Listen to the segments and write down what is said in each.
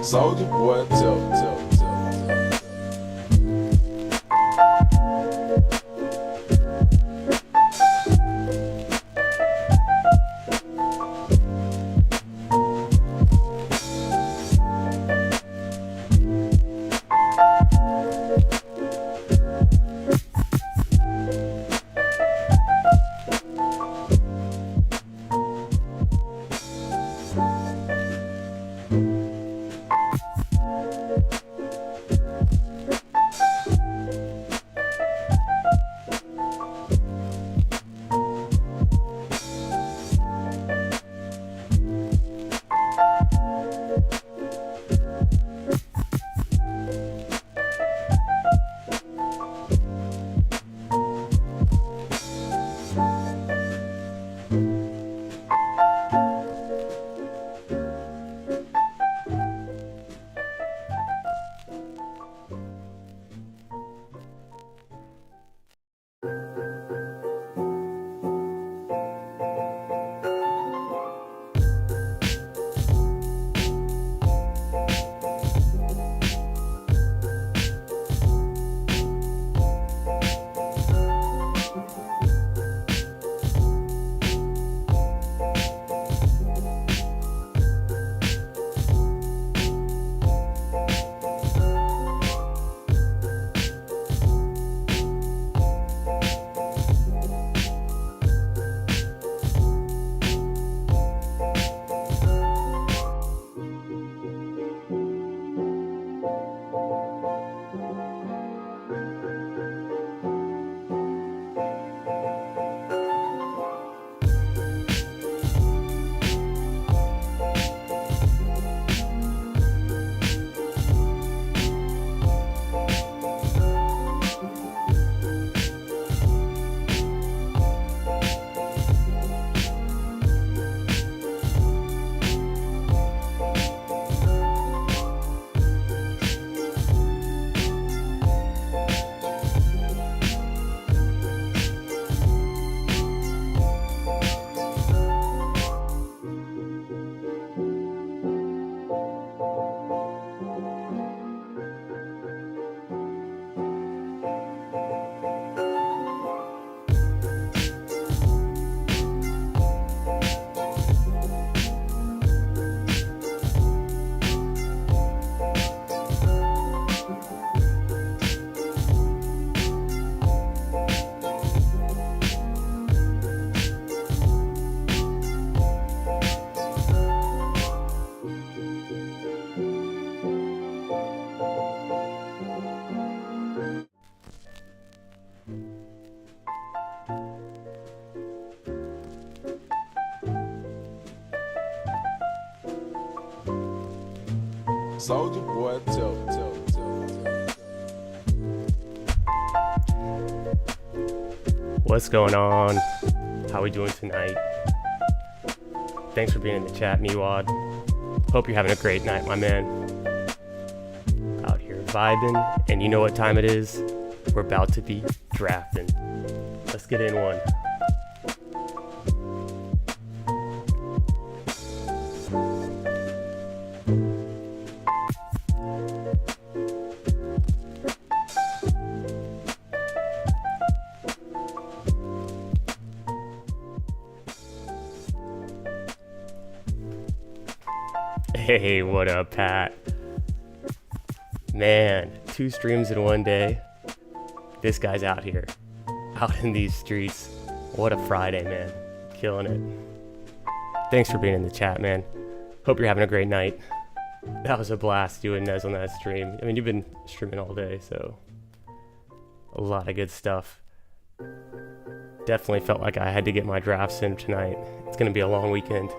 Soldier boy, tell. Soldier boy, tell. What's going on? How we doing tonight? Thanks for being in the chat, Miwad. Hope you're having a great night, my man. Out here vibing, and you know what time it is? We're about to be drafting. Let's get in one. Hey, what up, Pat? Man, 2 streams in one day. This guy's out here, out in these streets. What a Friday, man. Killing it. Thanks for being in the chat, man. Hope you're having a great night. That was a blast doing Nez on that stream. I mean, you've been streaming all day, so a lot of good stuff. Definitely felt like I had to get my drafts in tonight. It's going to be a long weekend.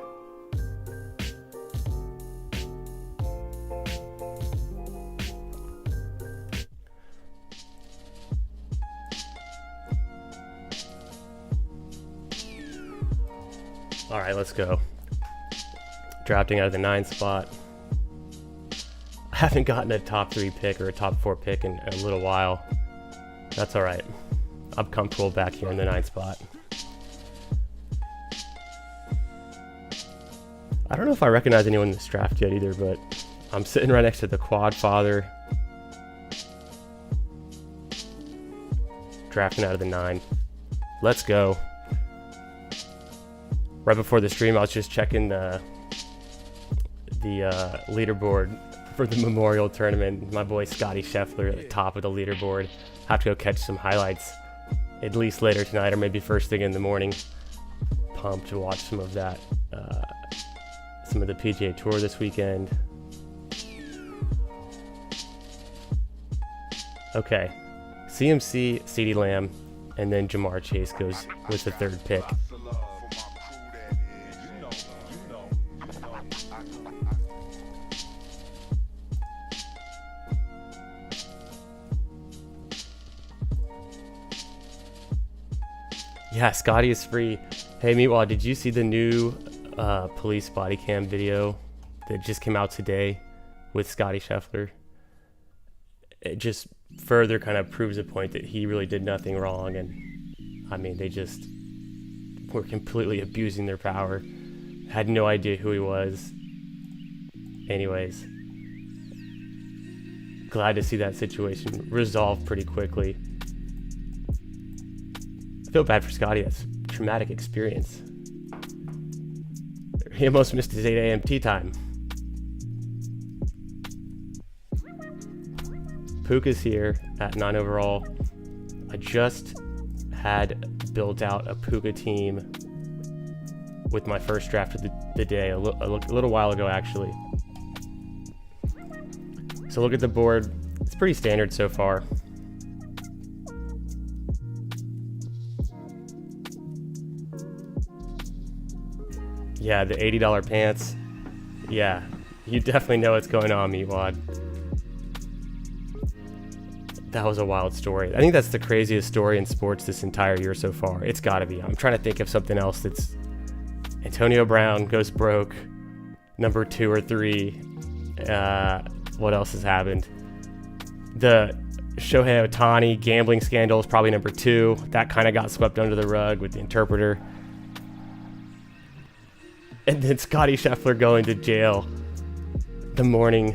All right, let's go. Drafting out of the 9th spot. I haven't gotten a top 3 pick or a top 4 pick in a little while. That's all right. I'm comfortable back here in the 9th spot. I don't know if I recognize anyone in this draft yet either, but I'm sitting right next to the quad father. Drafting out of the 9. Let's go. Right before the stream, I was just checking the leaderboard for the Memorial Tournament. My boy Scotty Scheffler at the top of the leaderboard. Have to go catch some highlights at least later tonight or maybe first thing in the morning. Pumped to watch some of that, some of the PGA Tour this weekend. Okay, CMC, CeeDee Lamb, and then Jamar Chase was the 3rd pick. Yeah, Scotty is free. Hey, Meatwad, did you see the new police body cam video that just came out today with Scotty Scheffler? It just further kind of proves the point that he really did nothing wrong. And I mean, they just were completely abusing their power. Had no idea who he was. Anyways, glad to see that situation resolved pretty quickly. I feel bad for Scotty. That's a traumatic experience. He almost missed his 8 a.m. tee time. Puka's here at 9 overall. I just had built out a Puka team with my first draft of the day a little while ago, actually. So look at the board. It's pretty standard so far. Yeah, the $80 pants. Yeah, you definitely know what's going on, Meatwad. That was a wild story. I think that's the craziest story in sports this entire year so far. It's got to be. I'm trying to think of something else that's... Antonio Brown goes broke, number 2 or 3. What else has happened? The Shohei Ohtani gambling scandal is probably number 2. That kind of got swept under the rug with the interpreter. And then Scotty Scheffler going to jail the morning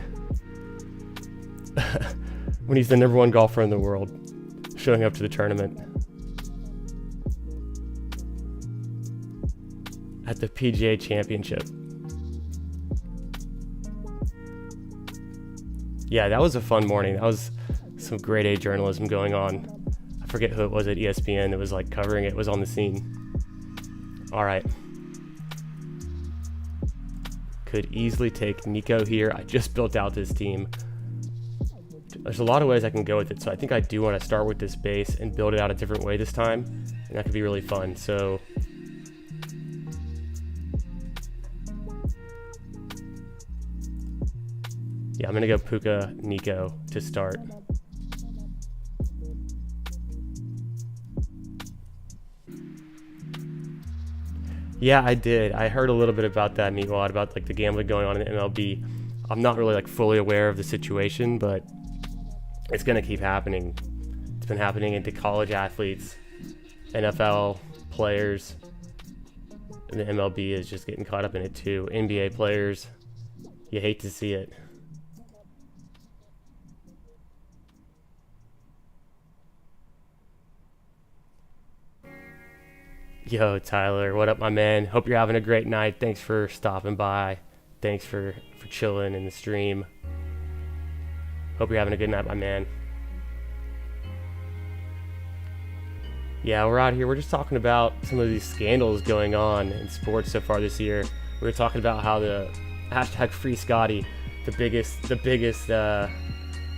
when he's the number 1 golfer in the world, showing up to the tournament at the PGA Championship. Yeah, that was a fun morning. That was some grade A journalism going on. I forget who it was at ESPN that was like covering it, was on the scene. All right. Could easily take Nico here. I just built out this team. There's a lot of ways I can go with it, so I think I do want to start with this base and build it out a different way this time, and that could be really fun. So yeah, I'm gonna go Puka Nico to start. Yeah, I did. I heard a little bit about that, Meatwad, about like the gambling going on in the MLB. I'm not really like fully aware of the situation, but it's gonna keep happening. It's been happening into college athletes, NFL players, and the MLB is just getting caught up in it too. NBA players, you hate to see it. Yo, Tyler, what up, my man? Hope you're having a great night. Thanks for stopping by. Thanks for chilling in the stream. Hope you're having a good night, my man. Yeah, we're out here. We're just talking about some of these scandals going on in sports so far this year. We were talking about how the hashtag Free Scotty, the biggest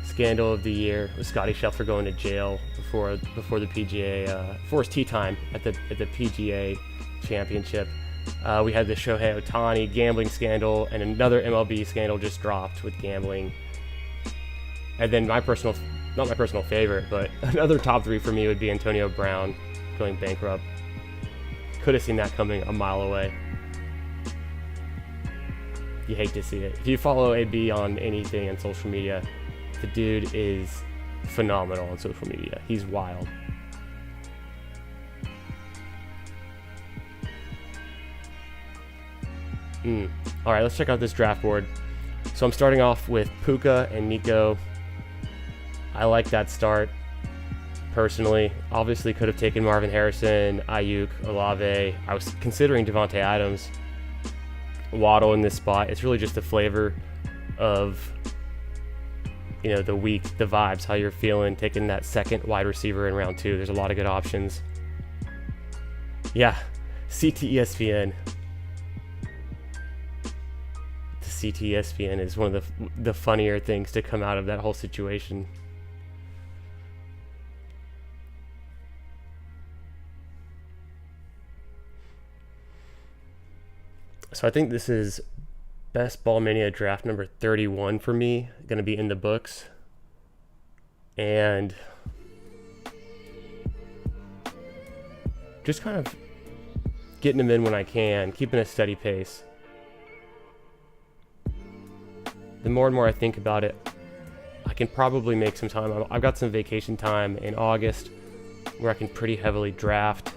scandal of the year was Scotty Scheffler going to jail before the PGA, before his tee time at the PGA Championship. We had the Shohei Ohtani gambling scandal, and another MLB scandal just dropped with gambling. And then not my personal favorite, but another top 3 for me would be Antonio Brown going bankrupt. Could have seen that coming a mile away. You hate to see it. If you follow AB on anything on social media, the dude is phenomenal on social media. He's wild. All right, let's check out this draft board. So I'm starting off with Puka and Nico. I like that start, personally. Obviously could have taken Marvin Harrison, Ayuk, Olave. I was considering Devontae Adams, Waddle in this spot. It's really just the flavor of, you know, the week, the vibes, how you're feeling, taking that second wide receiver in round 2. There's a lot of good options. Yeah, CTESPN. The CTESPN is one of the funnier things to come out of that whole situation. So I think this is Best Ball Mania draft number 31 for me, going to be in the books. And just kind of getting them in when I can, keeping a steady pace. The more and more I think about it, I can probably make some time. I've got some vacation time in August where I can pretty heavily draft.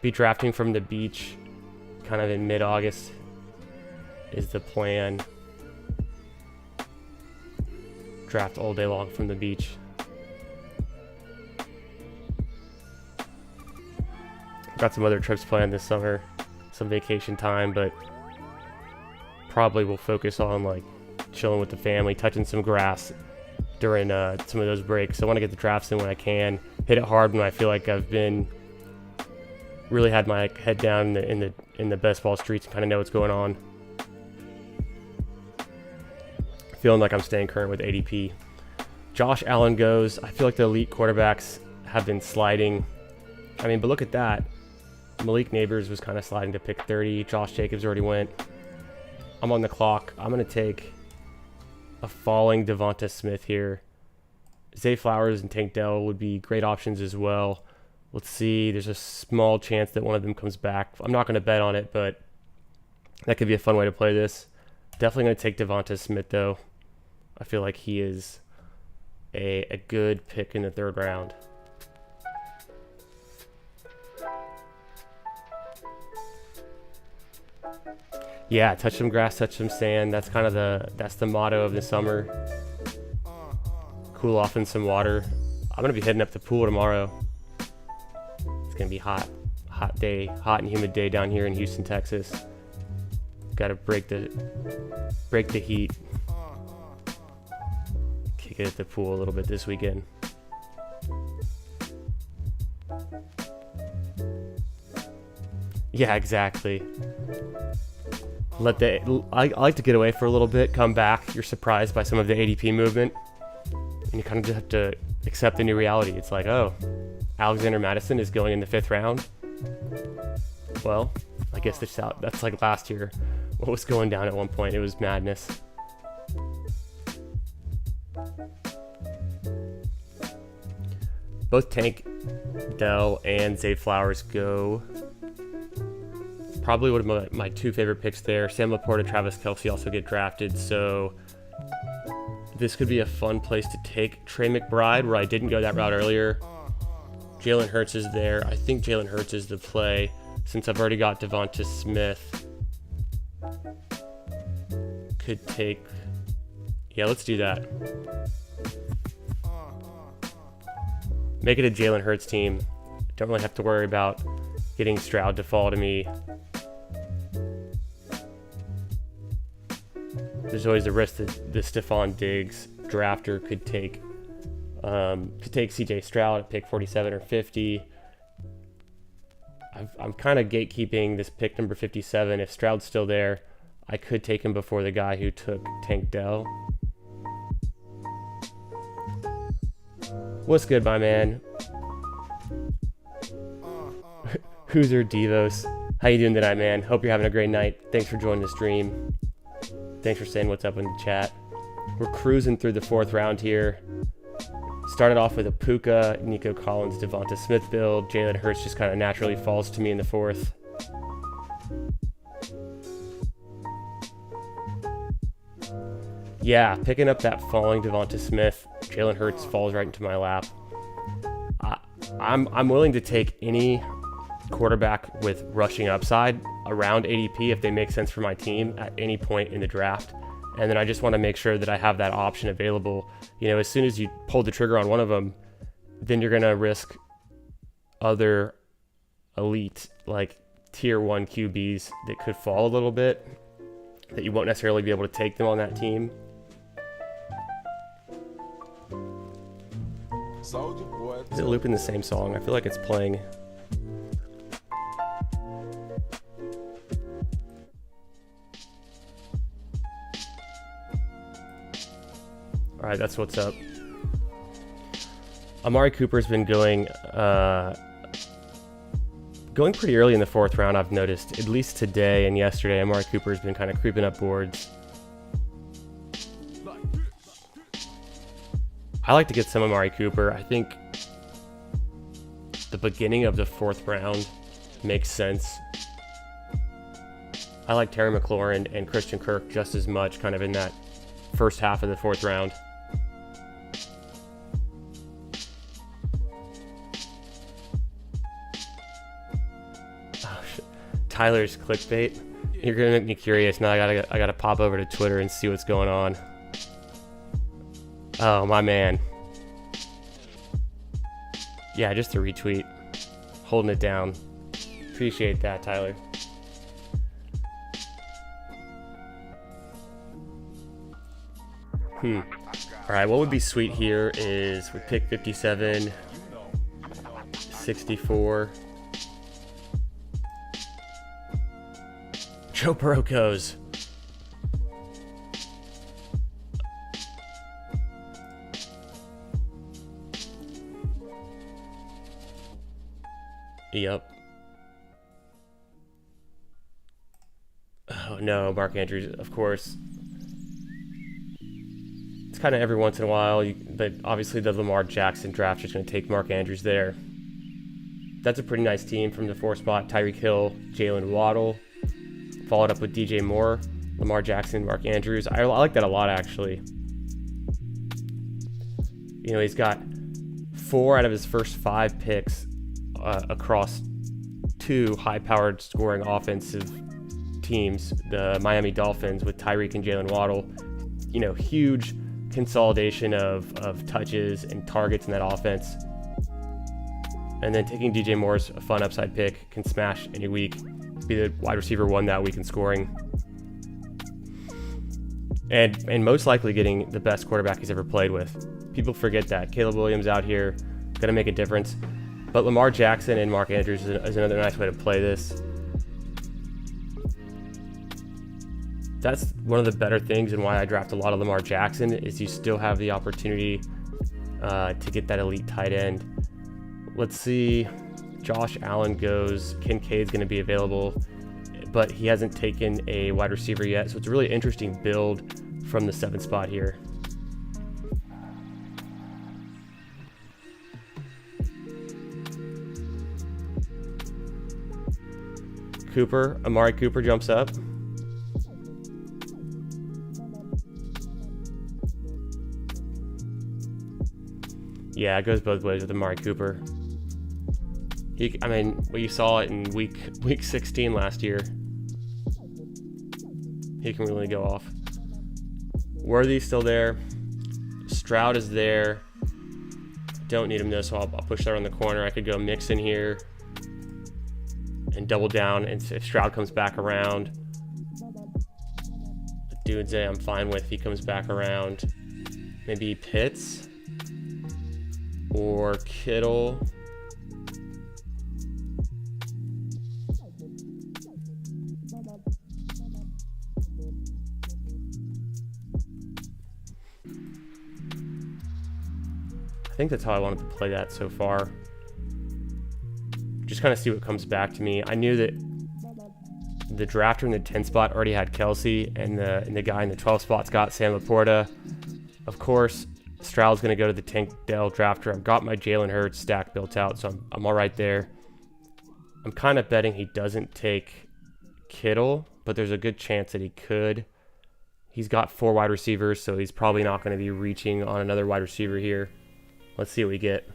Be drafting from the beach kind of in mid-August is the plan. Draft all day long from the beach. Got some other trips planned this summer, some vacation time, but probably will focus on like chilling with the family, touching some grass during some of those breaks. So I want to get the drafts in when I can, hit it hard when I feel like I've been really had my head down in the best ball streets and kind of know what's going on. Feeling like I'm staying current with ADP. Josh Allen goes. I feel like the elite quarterbacks have been sliding. I mean, but look at that. Malik Neighbors was kind of sliding to pick 30. Josh Jacobs already went. I'm on the clock. I'm going to take a falling Devonta Smith here. Zay Flowers and Tank Dell would be great options as well. Let's see. There's a small chance that one of them comes back. I'm not going to bet on it, but that could be a fun way to play this. Definitely going to take Devonta Smith, though. I feel like he is a good pick in the 3rd round. Yeah, touch some grass, touch some sand. That's kind of the motto of the summer. Cool off in some water. I'm going to be heading up the pool tomorrow. It's going to be hot and humid day down here in Houston, Texas. Got to break the heat. Kick it at the pool a little bit this weekend. Yeah, exactly. I like to get away for a little bit, come back. You're surprised by some of the ADP movement, and you kind of just have to accept the new reality. It's like, oh, Alexander Madison is going in the 5th round. Well, I guess that's like last year. What was going down at one point? It was madness. Both Tank Dell and Zay Flowers go. Probably one of my 2 favorite picks there. Sam Laporta and Travis Kelce also get drafted, so this could be a fun place to take Trey McBride, where I didn't go that route earlier. Jalen Hurts is there. I think Jalen Hurts is the play since I've already got Devonta Smith. Could take... Yeah, let's do that. Make it a Jalen Hurts team. Don't really have to worry about getting Stroud to fall to me. There's always the risk that the Stephon Diggs drafter could take CJ Stroud at pick 47 or 50. I'm kind of gatekeeping this pick number 57. If Stroud's still there, I could take him before the guy who took Tank Dell. What's good, my man? Hoosier Devos. How you doing tonight, man? Hope you're having a great night. Thanks for joining the stream. Thanks for saying what's up in the chat. We're cruising through the 4th round here. Started off with a Puka, Nico Collins, Devonta Smith build. Jalen Hurts just kind of naturally falls to me in the 4th. Yeah, picking up that falling Devonta Smith. Jalen Hurts falls right into my lap. I'm willing to take any quarterback with rushing upside around ADP if they make sense for my team at any point in the draft. And then I just want to make sure that I have that option available. You know, as soon as you pull the trigger on one of them, then you're going to risk other elite, like tier 1 QBs that could fall a little bit, that you won't necessarily be able to take them on that team. Soldier Boy. Is it looping the same song? I feel like it's playing. All right, that's what's up. Amari Cooper's been going pretty early in the 4th round, I've noticed. At least today and yesterday, Amari Cooper's been kind of creeping up boards. I like to get some Amari Cooper. I think the beginning of the 4th round makes sense. I like Terry McLaurin and Christian Kirk just as much kind of in that first half of the 4th round. Oh, shit. Tyler's clickbait. You're gonna make me curious. Now I gotta pop over to Twitter and see what's going on. Oh, my man. Yeah, just a retweet. Holding it down. Appreciate that, Tyler. Alright, what would be sweet here is with pick 57, 64. Joe Burrow goes. Yep. Oh no, Mark Andrews, of course. It's kind of every once in a while, but obviously the Lamar Jackson draft is going to take Mark Andrews there. That's a pretty nice team from the 4 spot. Tyreek Hill, Jalen Waddle, followed up with DJ Moore, Lamar Jackson, Mark Andrews. I like that a lot, actually. You know, he's got 4 out of his first 5 picks across 2 high-powered scoring offensive teams, the Miami Dolphins with Tyreek and Jalen Waddle. You know, huge consolidation of touches and targets in that offense. And then taking DJ Moore's a fun upside pick, can smash any week, be the wide receiver 1 that week in scoring. And most likely getting the best quarterback he's ever played with. People forget that. Caleb Williams out here, going to make a difference. But Lamar Jackson and Mark Andrews is another nice way to play this. That's one of the better things and why I draft a lot of Lamar Jackson is you still have the opportunity to get that elite tight end. Let's see. Josh Allen goes. Kincaid's going to be available, but he hasn't taken a wide receiver yet. So it's a really interesting build from the 7th spot here. Amari Cooper jumps up. Yeah, it goes both ways with Amari Cooper. We saw it in week 16 last year. He can really go off. Worthy's still there. Stroud is there. Don't need him though, so I'll push that on the corner. I could go Mixon here and double down, and if Stroud comes back around, Dudesay I'm fine with if he comes back around. Maybe Pitts or Kittle. I think that's how I wanted to play that so far. Just kind of see what comes back to me. I knew that the drafter in the 10 spot already had Kelsey, and the guy in the 12 spot's got Sam Laporta. Of course, Stroud's going to go to the Tank Dell drafter. I've got my Jalen Hurts stack built out, so I'm all right there. I'm kind of betting he doesn't take Kittle, but there's a good chance that he could. He's got 4 wide receivers, so he's probably not going to be reaching on another wide receiver here. Let's see what we get.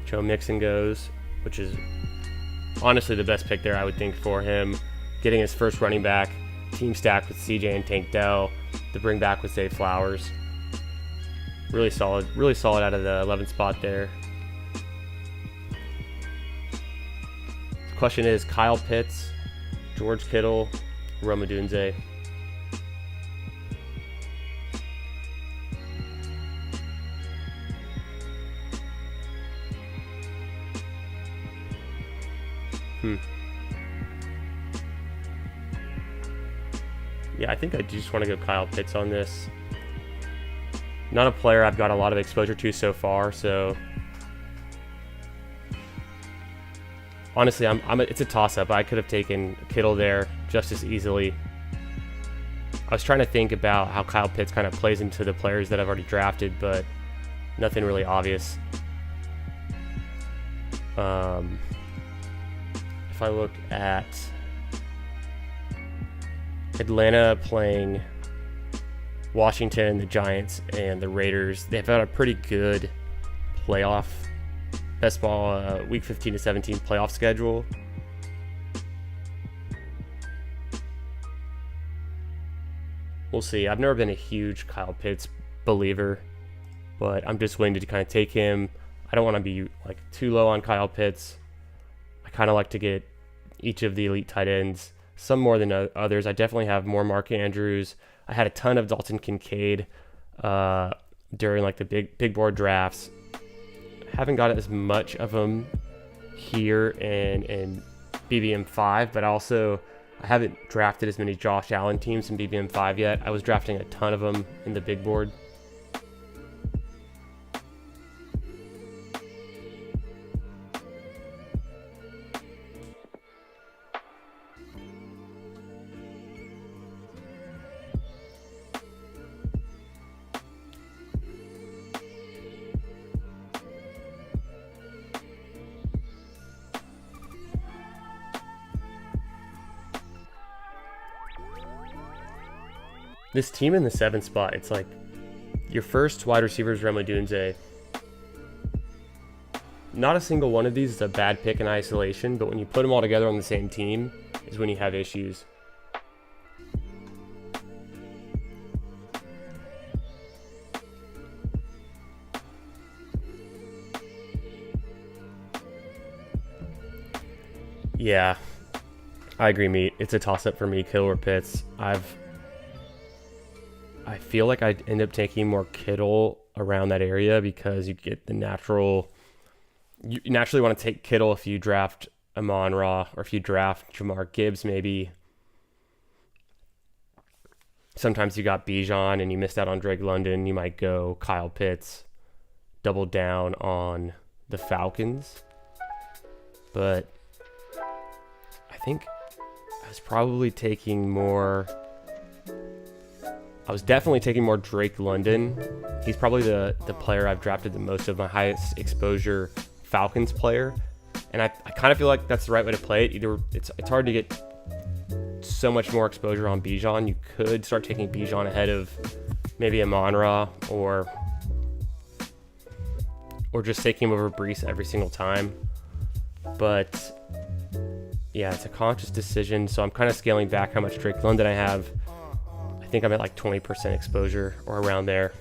Joe Mixon goes, which is honestly the best pick there, I would think, for him. Getting his first running back, team stacked with CJ and Tank Dell. The bring back with Zay Flowers. Really solid out of the 11th spot there. The question is Kyle Pitts, George Kittle, Rome Odunze. Yeah, I think I just want to go Kyle Pitts on this. Not a player I've got a lot of exposure to so far, so honestly, it's a toss-up. I could have taken Kittle there just as easily. I was trying to think about how Kyle Pitts kind of plays into the players that I've already drafted, but nothing really obvious. If I look at Atlanta playing Washington, the Giants, and the Raiders, they've had a pretty good playoff, best ball week 15 to 17 playoff schedule. We'll see. I've never been a huge Kyle Pitts believer, but I'm just willing to kind of take him. I don't want to be like too low on Kyle Pitts. I kind of like to get each of the elite tight ends, some more than others. I definitely have more Mark Andrews. I had a ton of Dalton Kincaid during like the big board drafts. Haven't got as much of them here in BBM5, but also I haven't drafted as many Josh Allen teams in BBM5 yet. I was drafting a ton of them in the big board. This team in the 7th spot, it's like your first wide receiver is Rome Odunze. Not a single one of these is a bad pick in isolation, but when you put them all together on the same team is when you have issues. Yeah, I agree, Meat. It's a toss-up for me, Kittle or Pitts. I feel like I'd end up taking more Kittle around that area because you get the natural. You naturally want to take Kittle if you draft Amon-Ra or if you draft Jamar Gibbs, maybe. Sometimes you got Bijan and you missed out on Drake London. You might go Kyle Pitts, double down on the Falcons. But I think I was probably taking more. I was definitely taking more Drake London. He's probably the player I've drafted the most of, my highest exposure Falcons player. And I kind of feel like that's the right way to play it. Either it's hard to get so much more exposure on Bijan. You could start taking Bijan ahead of maybe Amon-Ra or just taking him over Breece every single time. But yeah, it's a conscious decision. So I'm kind of scaling back how much Drake London I have. I think I'm at like 20% exposure or around there.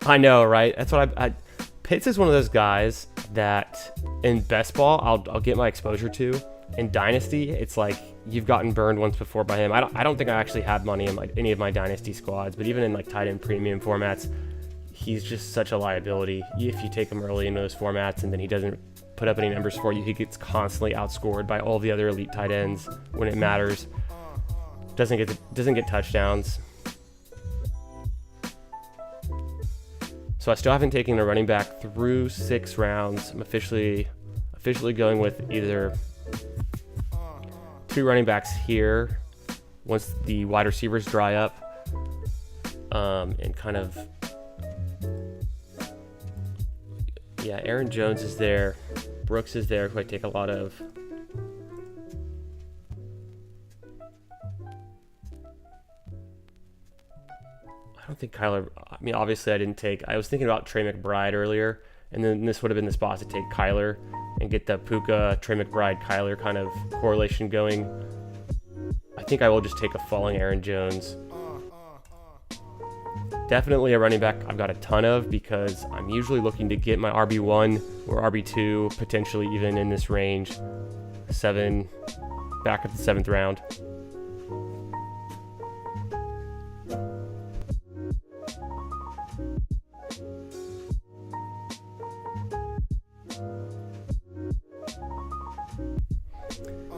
I know, right? That's what Pitts is one of those guys that in best ball I'll get my exposure to. In Dynasty, it's like you've gotten burned once before by him. I don't think I actually had money in like any of my Dynasty squads, but even in like tight end premium formats, he's just such a liability. If you take him early in those formats and then he doesn't put up any numbers for you, he gets constantly outscored by all the other elite tight ends when it matters. Doesn't get touchdowns. So I still haven't taken a running back through 6 rounds. I'm officially going with either 2 running backs here once the wide receivers dry up, and kind of. Yeah, Aaron Jones is there. Brooks is there, who I take a lot of. don't think Kyler. I mean, obviously, I was thinking about Trey McBride earlier, and then this would have been the spot to take Kyler and get the Puka, Trey McBride, Kyler kind of correlation going. I think I will just take a falling Aaron Jones. Definitely a running back I've got a ton of because I'm usually looking to get my RB1 or RB2, potentially even in this range, 7, back at the 7th round.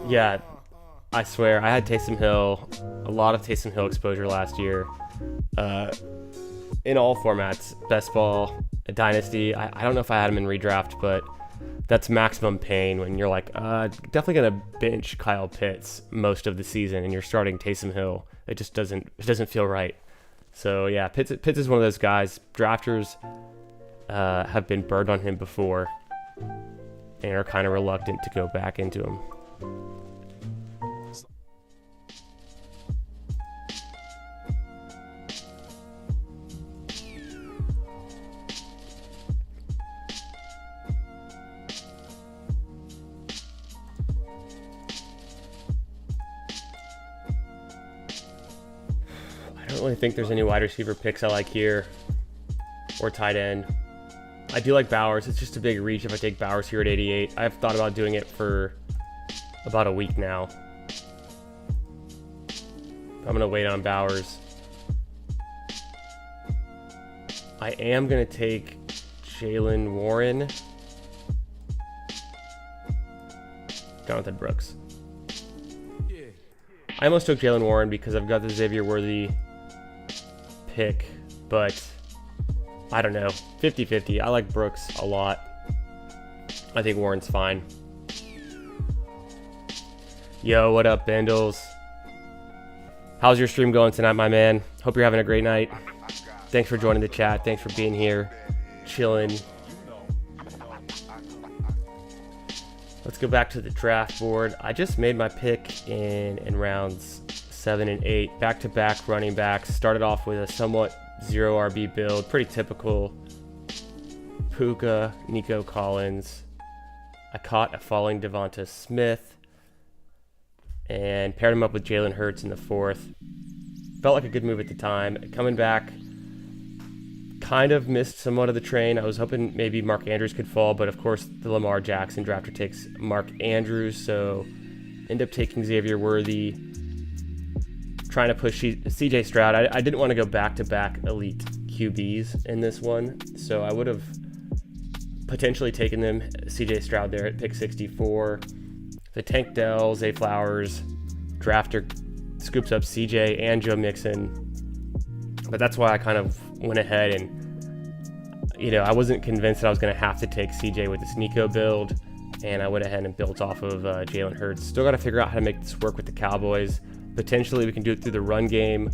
Yeah, I swear, I had Taysom Hill, a lot of Taysom Hill exposure last year. In all formats, best ball, a dynasty. I don't know if I had him in redraft, but that's maximum pain when you're like, definitely gonna bench Kyle Pitts most of the season, and you're starting Taysom Hill. It just doesn't feel right. So yeah, Pitts is one of those guys. Drafters have been burned on him before, and are kind of reluctant to go back into him. I don't really think there's any wide receiver picks I like here, or tight end. I do like Bowers. It's just a big reach if I take Bowers here at 88. I've thought about doing it for about a week now. I'm gonna wait on Bowers. I am gonna take Jalen Warren. Jonathan Brooks. I almost took Jalen Warren because I've got the Xavier Worthy pick, but I don't know. 50-50. I like Brooks a lot. I think Warren's fine. Yo, what up, Bendals? How's your stream going tonight, my man? Hope you're having a great night. Thanks for joining the chat. Thanks for being here, chilling. Let's go back to the draft board. I just made my pick in rounds 7 and 8. Back-to-back running backs. Started off with a somewhat 0 RB build. Pretty typical. Puka, Nico Collins. I caught a falling Devonta Smith and paired him up with Jalen Hurts in the 4th. Felt like a good move at the time. Coming back, kind of missed somewhat of the train. I was hoping maybe Mark Andrews could fall, but of course the Lamar Jackson drafter takes Mark Andrews, so end up taking Xavier Worthy, trying to push CJ Stroud. I didn't want to go back-to-back elite QBs in this one, so I would have potentially taken them. CJ Stroud there at pick 64. The Tank Dell, Zay Flowers, drafter scoops up CJ and Joe Mixon. But that's why I kind of went ahead and, I wasn't convinced that I was going to have to take CJ with this Nico build, and I went ahead and built off of Jalen Hurts. Still got to figure out how to make this work with the Cowboys. Potentially we can do it through the run game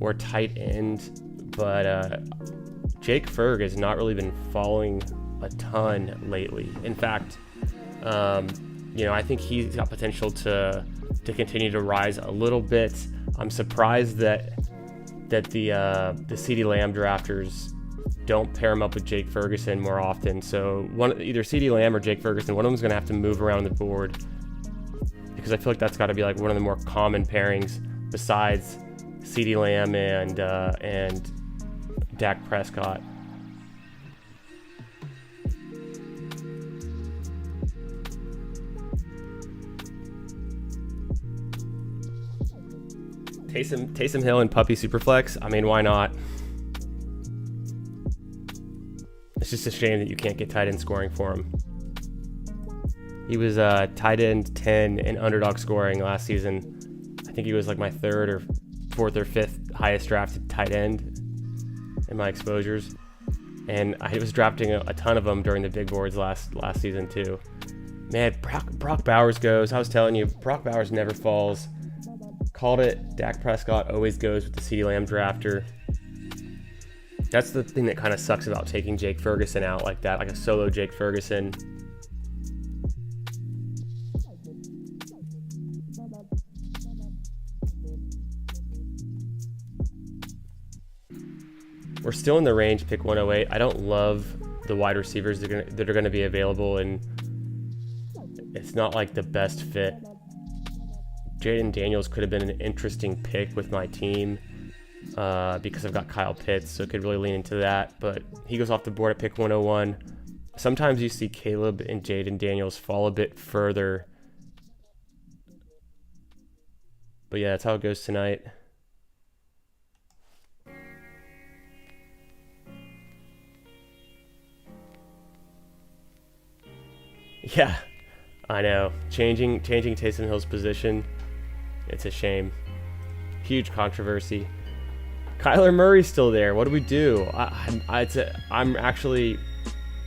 or tight end, but Jake Ferg has not really been falling a ton lately. In fact, I think he's got potential to continue to rise a little bit. I'm surprised that the CeeDee Lamb drafters don't pair him up with Jake Ferguson more often. So either CeeDee Lamb or Jake Ferguson, one of them's going to have to move around the board, because I feel like that's got to be like one of the more common pairings besides CeeDee Lamb and Dak Prescott. Taysom Hill and Puppy Superflex. I mean, why not? It's just a shame that you can't get tight end scoring for him. He was tight end 10 in underdog scoring last season. I think he was like my 3rd or 4th or 5th highest drafted tight end in my exposures. And I was drafting a ton of them during the big boards last season too. Man, Brock Bowers goes. I was telling you, Brock Bowers never falls. Called it. Dak Prescott always goes with the CeeDee Lamb drafter. That's the thing that kind of sucks about taking Jake Ferguson out like that, like a solo Jake Ferguson. We're still in the range, pick 108. I don't love the wide receivers that are gonna be available, and it's not like the best fit. Jaden Daniels could have been an interesting pick with my team because I've got Kyle Pitts, so could really lean into that. But he goes off the board at pick 101. Sometimes you see Caleb and Jaden Daniels fall a bit further. But yeah, that's how it goes tonight. Yeah, I know. Changing Taysom Hill's position, it's a shame. Huge controversy. Kyler Murray's still there. What do we do? I'm actually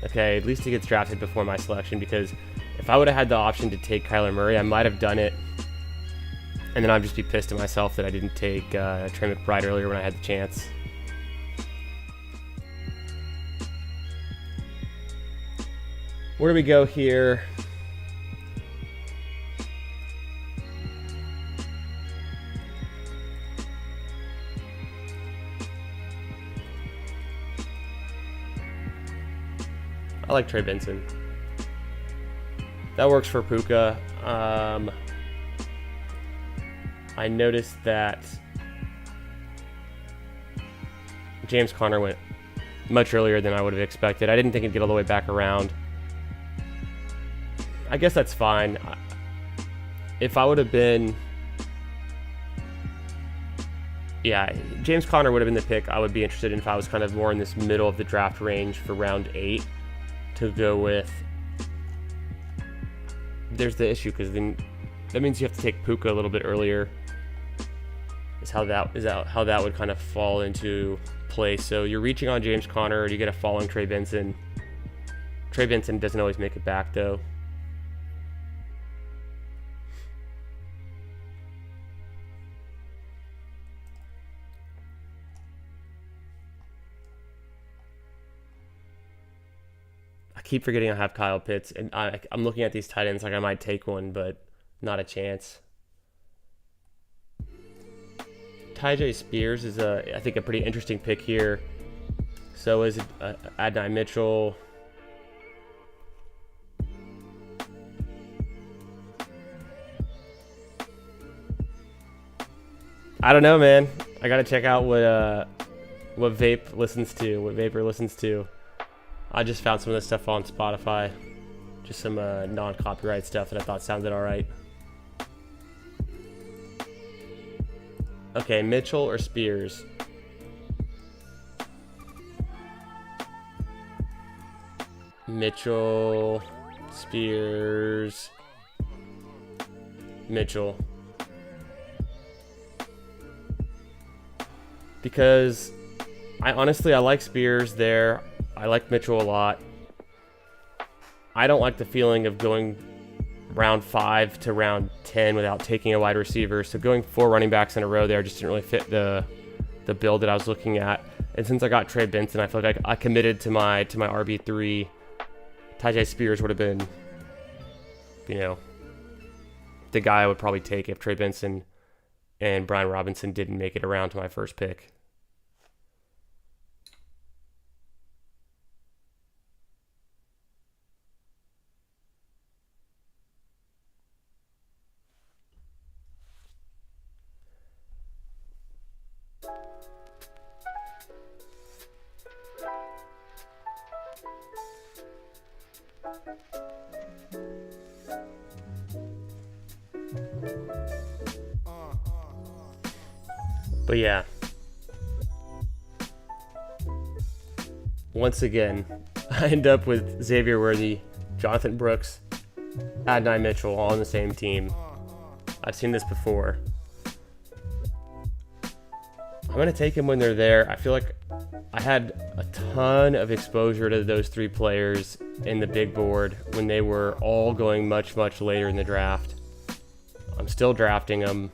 okay. At least he gets drafted before my selection, because if I would have had the option to take Kyler Murray, I might have done it, and then I'd just be pissed at myself that I didn't take Trey McBride earlier when I had the chance. Where do we go here? I like Trey Benson. That works for Puka. I noticed that James Conner went much earlier than I would have expected. I didn't think he'd get all the way back around. I guess that's fine. If I would have been... Yeah, James Conner would have been the pick I would be interested in if I was kind of more in this middle of the draft range for round 8 to go with. There's the issue, because then that means you have to take Puka a little bit earlier. Is how that would kind of fall into place. So you're reaching on James Conner, or you get a falling Trey Benson. Trey Benson doesn't always make it back, though. Keep forgetting I have Kyle Pitts, and I'm looking at these tight ends like I might take one, but not a chance. Tyjae Spears is I think a pretty interesting pick here. So is Adonai Mitchell. I don't know, man. I gotta check out what Vapor listens to. I just found some of this stuff on Spotify. Just some non-copyright stuff that I thought sounded alright. Okay, Mitchell or Spears? Mitchell, Spears, Mitchell. Because I like Spears there. I like Mitchell a lot. I don't like the feeling of going round 5 to round 10 without taking a wide receiver. So going 4 running backs in a row there just didn't really fit the build that I was looking at. And since I got Trey Benson, I feel like I committed to my RB3. Tyjae Spears would have been, the guy I would probably take if Trey Benson and Brian Robinson didn't make it around to my first pick. But yeah, once again, I end up with Xavier Worthy, Jonathan Brooks, Adonai Mitchell all on the same team. I've seen this before. I'm going to take him when they're there. I feel like I had a ton of exposure to those 3 players in the big board when they were all going much, much later in the draft. I'm still drafting them.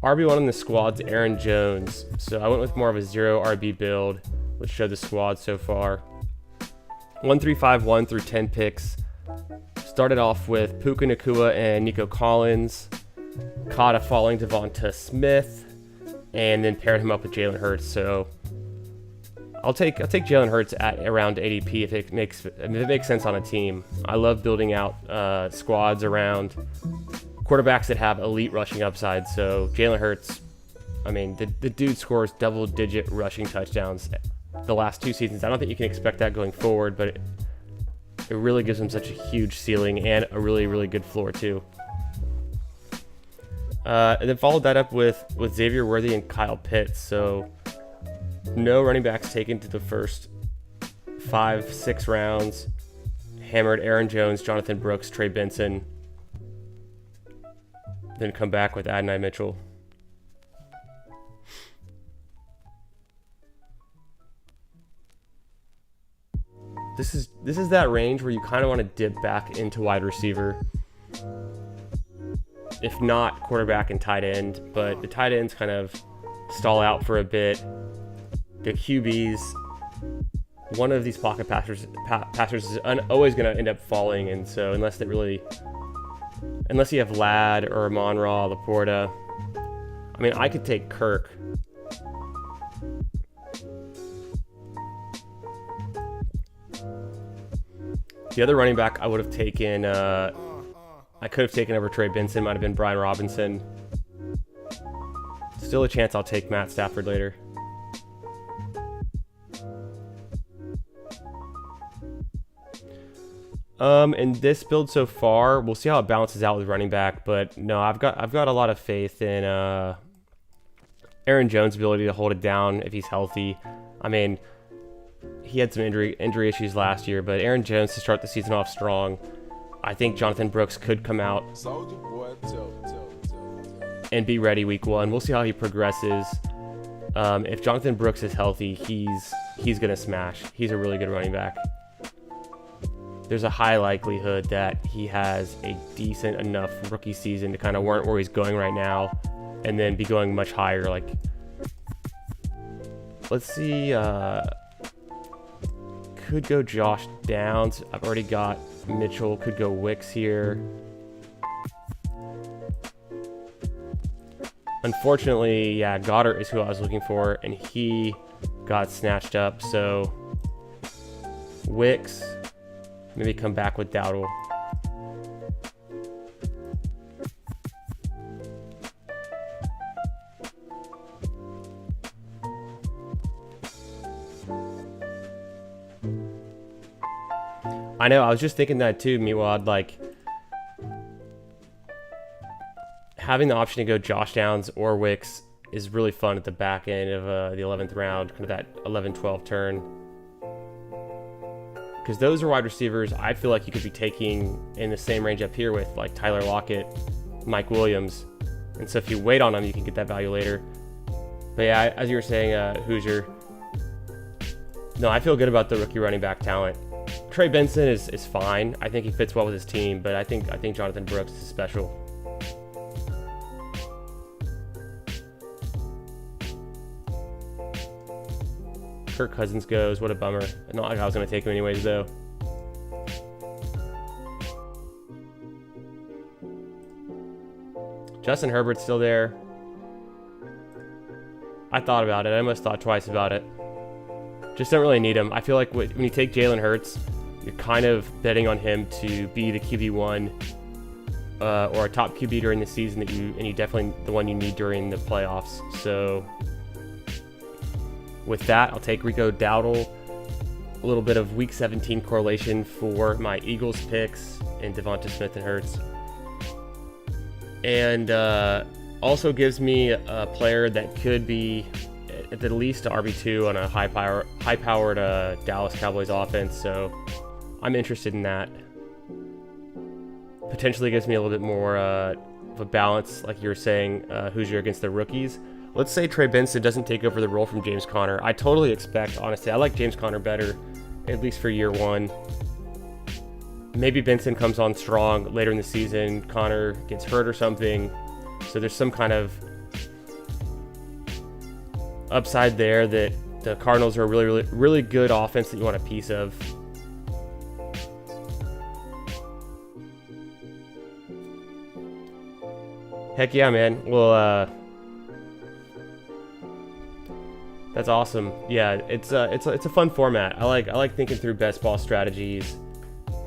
RB1 on the squad's Aaron Jones, so I went with more of a 0 RB build, which showed the squad so far. 1-3-5-1 through 10 picks. Started off with Puka Nacua and Nico Collins. caught a falling Devonta Smith, and then paired him up with Jalen Hurts. So I'll take Jalen Hurts at around ADP if it makes sense on a team. I love building out squads around quarterbacks that have elite rushing upside. So Jalen Hurts, I mean, the dude scores double-digit rushing touchdowns the last 2 seasons. I don't think you can expect that going forward, but it really gives him such a huge ceiling and a really, really good floor too. And then followed that up with Xavier Worthy and Kyle Pitts. So no running backs taken to the first 5-6 rounds. Hammered Aaron Jones, Jonathan Brooks, Trey Benson. Then come back with Adonai Mitchell. This is that range where you kind of want to dip back into wide receiver. If not quarterback and tight end, but the tight ends kind of stall out for a bit. The QBs, one of these pocket passers is always going to end up falling, and so unless you have Ladd or Amon-Ra, Laporta, I mean, I could take Kirk. The other running back I would have taken, I could have taken over Trey Benson, might have been Brian Robinson. Still a chance I'll take Matt Stafford later. In this build so far, we'll see how it balances out with running back, but no, I've got a lot of faith in Aaron Jones' ability to hold it down if he's healthy. I mean, he had some injury issues last year, but Aaron Jones to start the season off strong. I think Jonathan Brooks could come out and be ready week 1. We'll see how he progresses. If Jonathan Brooks is healthy, he's gonna smash. He's a really good running back. There's a high likelihood that he has a decent enough rookie season to kind of warrant where he's going right now, and then be going much higher. Like, let's see. Could go Josh Downs. I've already got Mitchell. Could go Wicks here. Unfortunately, yeah, Goddard is who I was looking for, and he got snatched up. So Wicks, maybe come back with Dowdle. I know, I was just thinking that too, Meanwhile, like, having the option to go Josh Downs or Wicks is really fun at the back end of the 11th round, kind of that 11-12 turn. Because those are wide receivers I feel like you could be taking in the same range up here with, like, Tyler Lockett, Mike Williams. And so if you wait on them, you can get that value later. But yeah, as you were saying, Hoosier, no, I feel good about the rookie running back talent. Trey Benson is fine. I think he fits well with his team, but I think Jonathan Brooks is special. Kirk Cousins goes. What a bummer. Not like I was going to take him anyways, though. Justin Herbert's still there. I thought about it. I almost thought twice about it. Just don't really need him. I feel like when you take Jalen Hurts, you're kind of betting on him to be the QB1 or a top QB during the season and you definitely the one you need during the playoffs. So with that, I'll take Rico Dowdle. A little bit of Week 17 correlation for my Eagles picks and Devonta Smith and Hurts. And also gives me a player that could be at the least a RB2 on a high-powered Dallas Cowboys offense. So I'm interested in that. Potentially gives me a little bit more of a balance, like you were saying, Hoosier against the rookies. Let's say Trey Benson doesn't take over the role from James Conner. I totally expect, honestly, I like James Conner better, at least for year 1. Maybe Benson comes on strong later in the season. Conner gets hurt or something. So there's some kind of upside there that the Cardinals are a really, really, really good offense that you want a piece of. Heck yeah, man. Well, that's awesome. Yeah, it's a fun format. I like thinking through best ball strategies,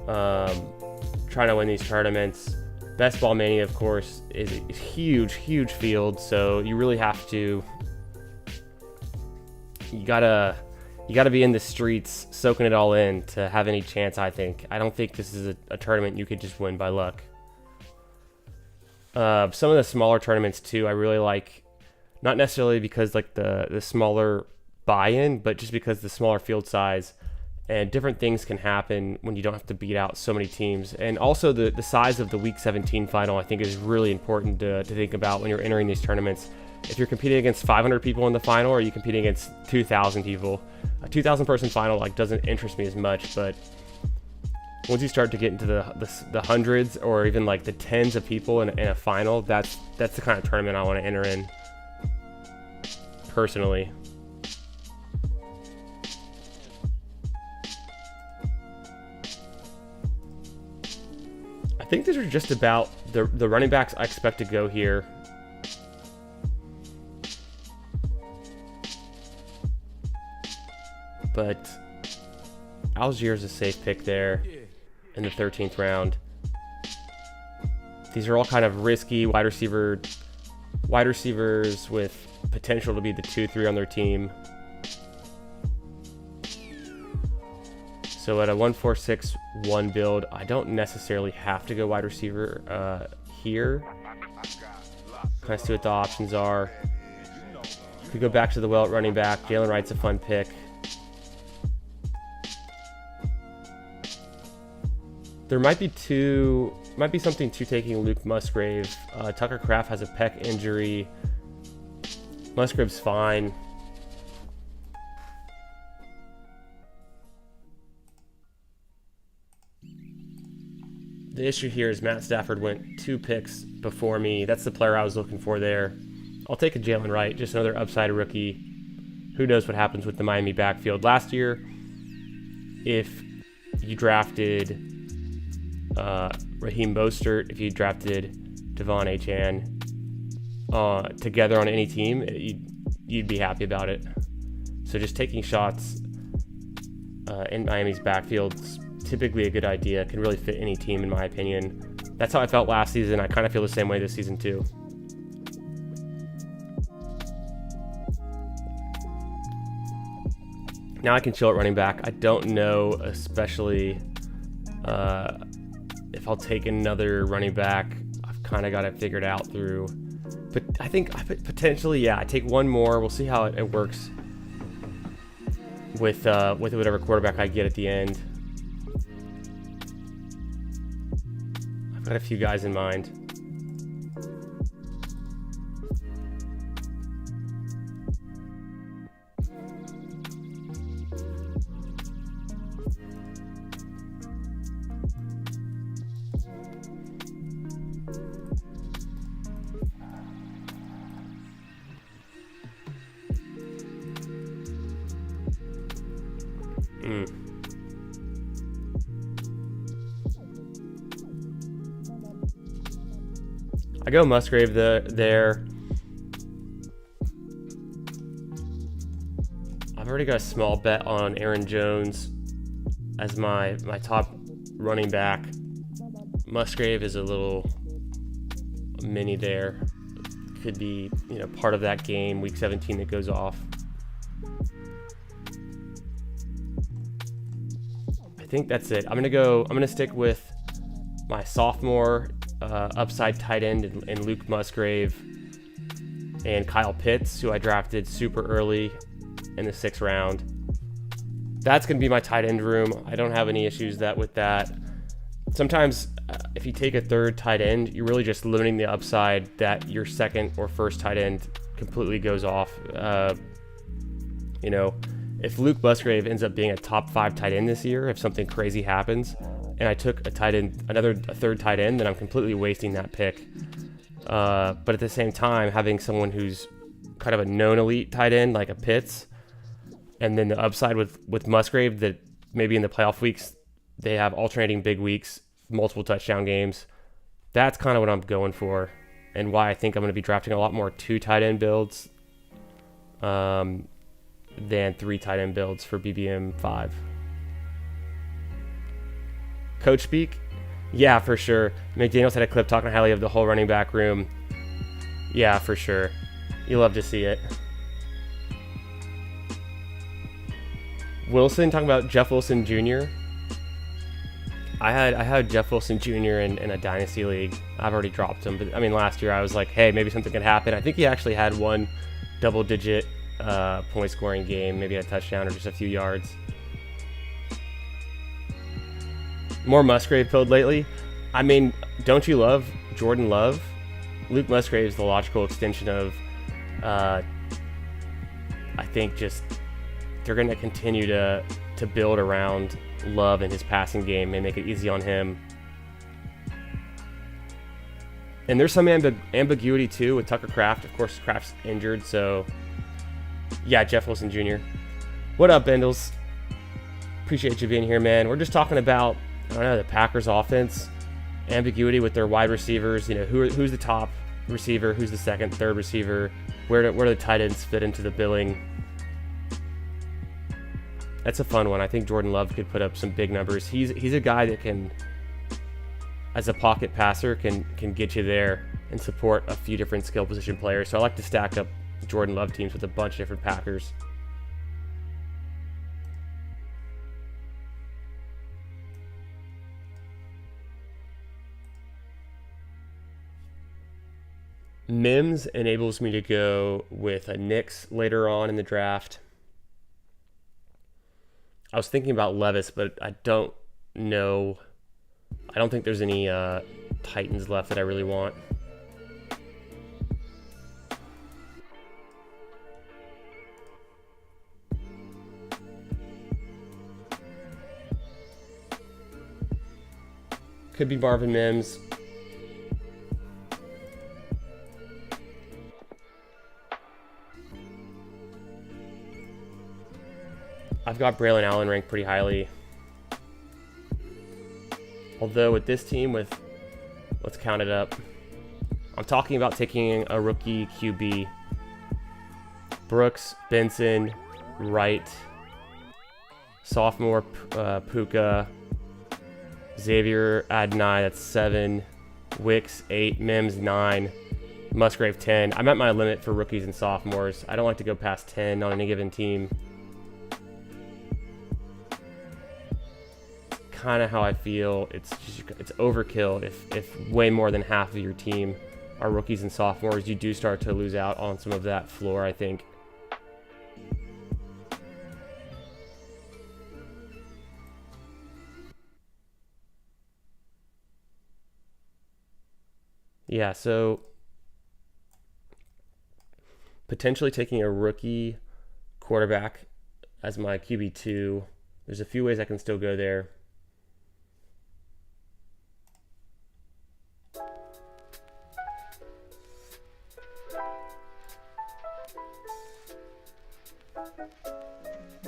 trying to win these tournaments. Best Ball Mania, of course, is a huge field, so you really have to. You gotta be in the streets, soaking it all in to have any chance. I don't think this is a tournament you could just win by luck. Some of the smaller tournaments too, I really like, not necessarily because like the smaller buy-in, but just because the smaller field size and different things can happen when you don't have to beat out so many teams. And also the size of the Week 17 final, I think, is really important to think about when you're entering these tournaments. If you're competing against 500 people in the final, or are you competing against 2,000 people? A 2,000 person final like doesn't interest me as much, but once you start to get into the hundreds or even like the tens of people in a final, that's the kind of tournament I want to enter in personally. I think these are just about the running backs I expect to go here. But Algier's a safe pick there in the 13th round. These are all kind of risky wide receivers with potential to be the 2-3 on their team. So at a 1-4-6-1 build, I don't necessarily have to go wide receiver here. Kind of see what the options are. If we go back to the well at running back, Jalen Wright's a fun pick. There might be something to taking Luke Musgrave. Tucker Kraft has a pec injury. Musgrave's fine. The issue here is Matt Stafford went 2 picks before me. That's the player I was looking for there. I'll take a Jalen Wright, just another upside rookie. Who knows what happens with the Miami backfield. Last year, if you drafted Raheem Mostert, if you drafted Devon Achane together on any team, you'd be happy about it. So just taking shots in Miami's backfield's typically a good idea. Can really fit any team, in my opinion. That's how I felt last season. I kind of feel the same way this season too. Now I can chill at running back. I don't know, especially if I'll take another running back. I've kind of got it figured out through. But I think potentially, yeah, I take one more. We'll see how it works with whatever quarterback I get at the end. I've got a few guys in mind. I go Musgrave there. I've already got a small bet on Aaron Jones as my top running back. Musgrave is a little mini there. Could be, part of that game, week 17, that goes off. I think that's it. I'm gonna stick with my sophomore upside tight end in Luke Musgrave and Kyle Pitts, who I drafted super early in the 6th round. That's going to be my tight end room. I don't have any issues with that. Sometimes if you take a third tight end, you're really just limiting the upside that your second or first tight end completely goes off. If Luke Musgrave ends up being a top 5 tight end this year, if something crazy happens, and I took a third tight end, then I'm completely wasting that pick. But at the same time, having someone who's kind of a known elite tight end like a Pitts, and then the upside with Musgrave, that maybe in the playoff weeks they have alternating big weeks, multiple touchdown games. That's kind of what I'm going for. and why I think I'm going to be drafting a lot more 2 tight end builds than 3 tight end builds for BBM 5. Coach speak? Yeah, for sure. McDaniels had a clip talking highly of the whole running back room. Yeah, for sure. You love to see it. Wilson, talking about Jeff Wilson Jr. I had Jeff Wilson Jr. in a dynasty league. I've already dropped him, but I mean, last year I was like, hey, maybe something can happen. I think he actually had one double-digit point scoring game, maybe a touchdown or just a few yards. More Musgrave build lately. I mean, don't you love Jordan Love? Luke Musgrave is the logical extension of, I think, just they're going to continue to build around Love and his passing game and make it easy on him. And there's some ambiguity too with Tucker Kraft. Of course, Kraft's injured, so yeah, Jeff Wilson Jr. What up, Bendels? Appreciate you being here, man. We're just talking about, I don't know, the Packers offense, ambiguity with their wide receivers. You know, who's the top receiver, who's the second, third receiver, where do the tight ends fit into the billing. That's a fun one. I think Jordan Love could put up some big numbers. He's a guy that can, as a pocket passer, can get you there and support a few different skill position players. So I like to stack up Jordan Love teams with a bunch of different Packers. Mims enables me to go with a Knicks later on in the draft. I was thinking about Levis, but I don't know. I don't think there's any Titans left that I really want. Could be Marvin Mims. I've got Braylon Allen ranked pretty highly. Although with this team, let's count it up. I'm talking about taking a rookie QB. Brooks, Benson, Wright, sophomore Puka, Xavier Adonai, that's 7, Wicks 8, Mims 9, Musgrave 10. I'm at my limit for rookies and sophomores. I don't like to go past 10 on any given team. Kind of how I feel. It's overkill if way more than half of your team are rookies and sophomores. You do start to lose out on some of that floor, I think. Yeah, so potentially taking a rookie quarterback as my QB2. There's a few ways I can still go there.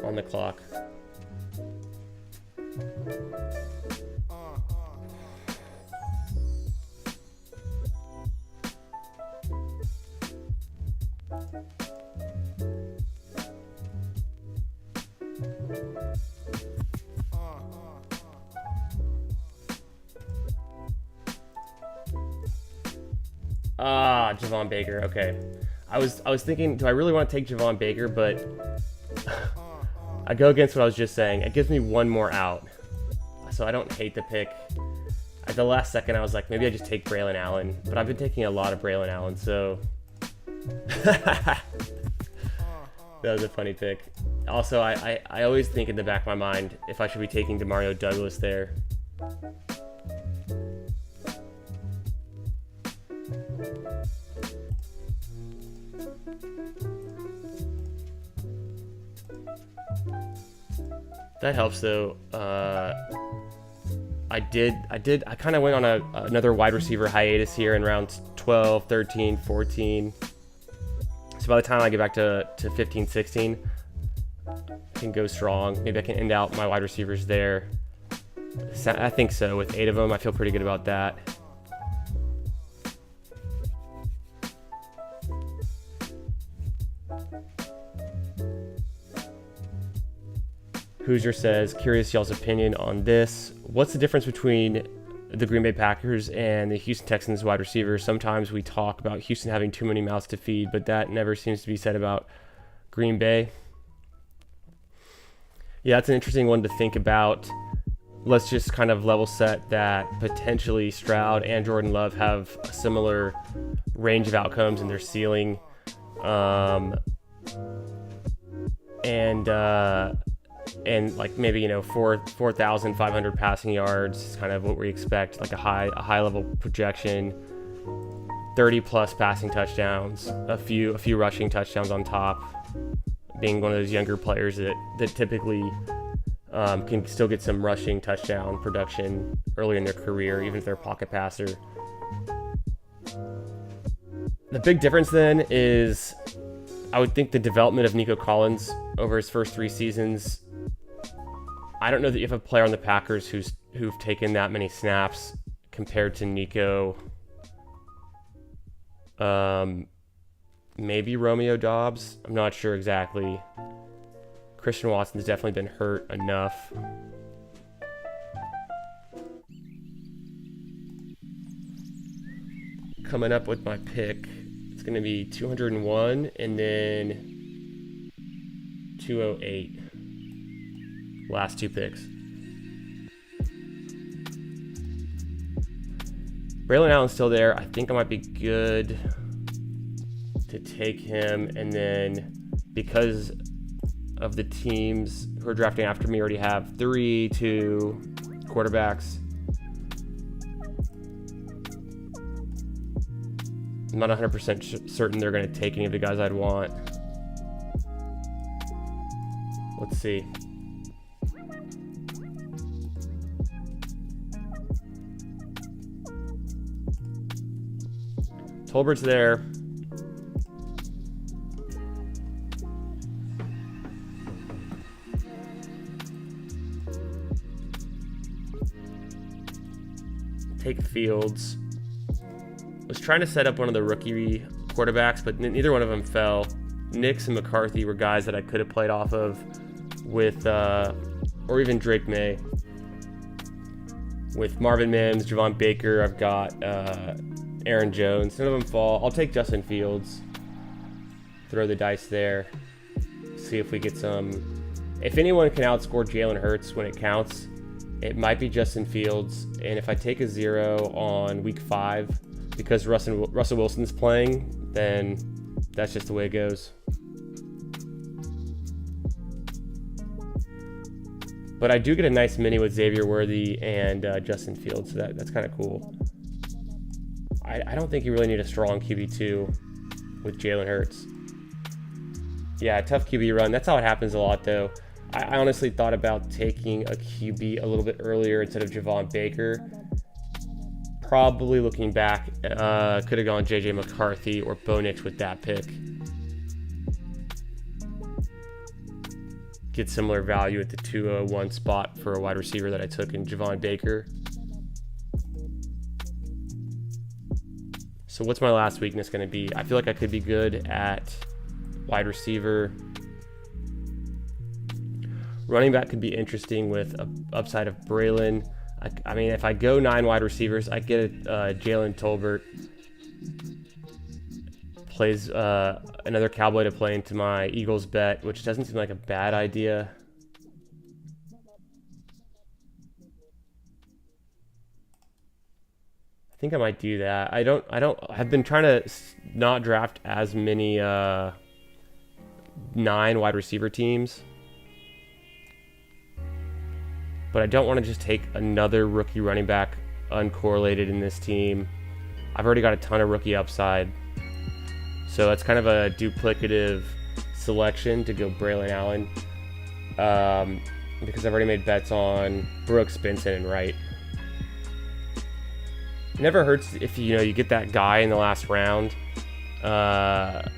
On the clock. Javon Baker. Okay. I was thinking, do I really want to take Javon Baker? But I go against what I was just saying. It gives me one more out, so I don't hate the pick. At the last second, I was like, maybe I just take Braylon Allen, but I've been taking a lot of Braylon Allen, so that was a funny pick. Also, I always think in the back of my mind if I should be taking Demario Douglas there. That helps though. I kind of went on another wide receiver hiatus here in rounds 12, 13, 14. So by the time I get back to 15, 16, I can go strong. Maybe I can end out my wide receivers there. I think so. With 8 of them, I feel pretty good about that. Hoosier says, curious y'all's opinion on this. What's the difference between the Green Bay Packers and the Houston Texans wide receivers? Sometimes we talk about Houston having too many mouths to feed, but that never seems to be said about Green Bay. Yeah, that's an interesting one to think about. Let's just kind of level set that potentially Stroud and Jordan Love have a similar range of outcomes in their ceiling. And like maybe 4,500 passing yards is kind of what we expect, like a high level projection, 30 plus passing touchdowns, a few rushing touchdowns on top, being one of those younger players that typically can still get some rushing touchdown production early in their career, even if they're a pocket passer. The big difference then is, I would think, the development of Nico Collins over his first 3 seasons. I don't know that you have a player on the Packers who've taken that many snaps compared to Nico. Maybe Romeo Doubs. I'm not sure exactly. Christian Watson's definitely been hurt enough. Coming up with my pick, it's going to be 201 and then 208. Last 2 picks. Braylon Allen's still there. I think I might be good to take him, and then because of the teams who are drafting after me already have 2 quarterbacks, I'm not 100% certain they're going to take any of the guys I'd want. Let's see. Tolbert's there. Take Fields. Was trying to set up one of the rookie quarterbacks, but neither one of them fell. Nix and McCarthy were guys that I could have played off of with, or even Drake May. With Marvin Mims, Javon Baker, I've got Aaron Jones. None of them fall. I'll take Justin Fields. Throw the dice there. See if we get some. If anyone can outscore Jalen Hurts when it counts, it might be Justin Fields. And if I take a 0 on week 5 because Russell Wilson's playing, then that's just the way it goes. But I do get a nice mini with Xavier Worthy and Justin Fields, so that's kind of cool. I don't think you really need a strong QB2 with Jalen Hurts. Yeah, tough QB run. That's how it happens a lot, though. I honestly thought about taking a QB a little bit earlier instead of Javon Baker. Probably looking back, could have gone JJ McCarthy or Bo Nix with that pick. Get similar value at the 201 spot for a wide receiver that I took in Javon Baker. So what's my last weakness going to be? I feel like I could be good at wide receiver. Running back could be interesting with an upside of Braylon. I mean, if I go 9 wide receivers, I get Jalen Tolbert. Plays another Cowboy to play into my Eagles bet, which doesn't seem like a bad idea. I think I might do that. I've been trying to not draft as many 9 wide receiver teams. But I don't want to just take another rookie running back uncorrelated in this team. I've already got a ton of rookie upside. So that's kind of a duplicative selection to go Braylon Allen. Because I've already made bets on Brooks, Benson, and Wright. It never hurts if you get that guy in the last round. It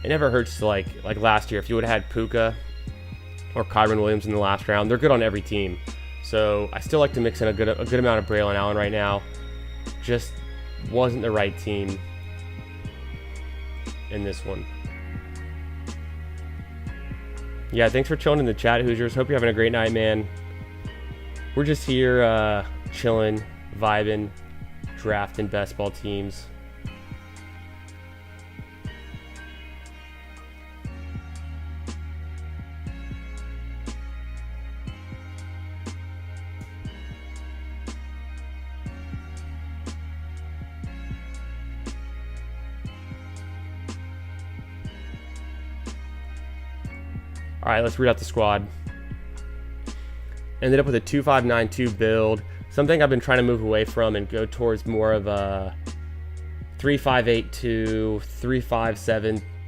never hurts to like last year. If you would have had Puka or Kyron Williams in the last round, they're good on every team. So I still like to mix in a good amount of Braylon Allen right now. Just wasn't the right team in this one. Yeah, thanks for chilling in the chat, Hoosiers. Hope you're having a great night, man. We're just here chilling, vibing, drafting best ball teams. All right, let's read out the squad. Ended up with a 2-5-9-2 build. Something I've been trying to move away from and go towards more of a 3-5-8-2,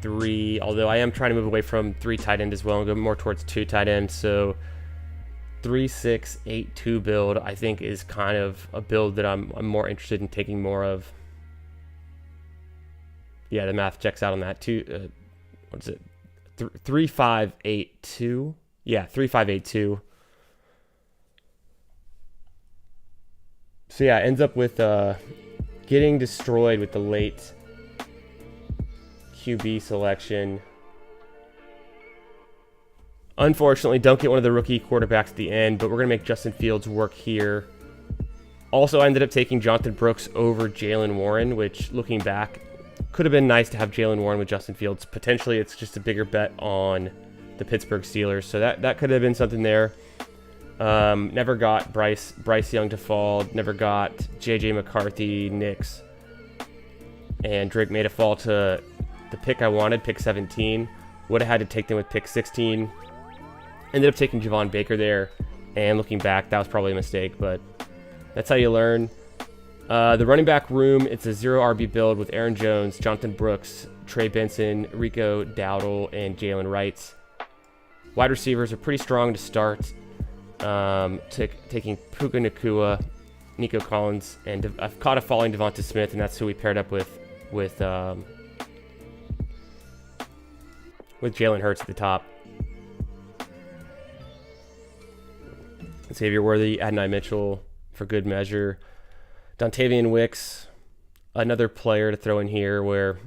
3-5-7-3. Although I am trying to move away from 3 tight end as well and go more towards 2 tight end. So 3-6-8-2 build I think is kind of a build that I'm more interested in taking more of. Yeah, the math checks out on that too. What is it? 3-5-8-2. Yeah, 3-5-8-2. So yeah, ends up with getting destroyed with the late QB selection. Unfortunately, don't get one of the rookie quarterbacks at the end, but we're going to make Justin Fields work here. Also, I ended up taking Jonathan Brooks over Jalen Warren, which, looking back, could have been nice to have Jalen Warren with Justin Fields. Potentially, it's just a bigger bet on the Pittsburgh Steelers, so that could have been something there. Never got Bryce Young to fall. Never got JJ McCarthy, Knicks, and Drake May to fall to the pick I wanted, pick 17. Would have had to take them with pick 16. Ended up taking Javon Baker there, and looking back, that was probably a mistake, but that's how you learn. The running back room, it's a 0 RB build with Aaron Jones, Jonathan Brooks, Trey Benson, Rico Dowdle, and Jalen Wright. Wide receivers are pretty strong to start. Taking Puka Nacua, Nico Collins, and I've caught a falling Devonta Smith, and that's who we paired up with Jalen Hurts at the top. Xavier Worthy, Adonai Mitchell for good measure. Dontavian Wicks, another player to throw in here where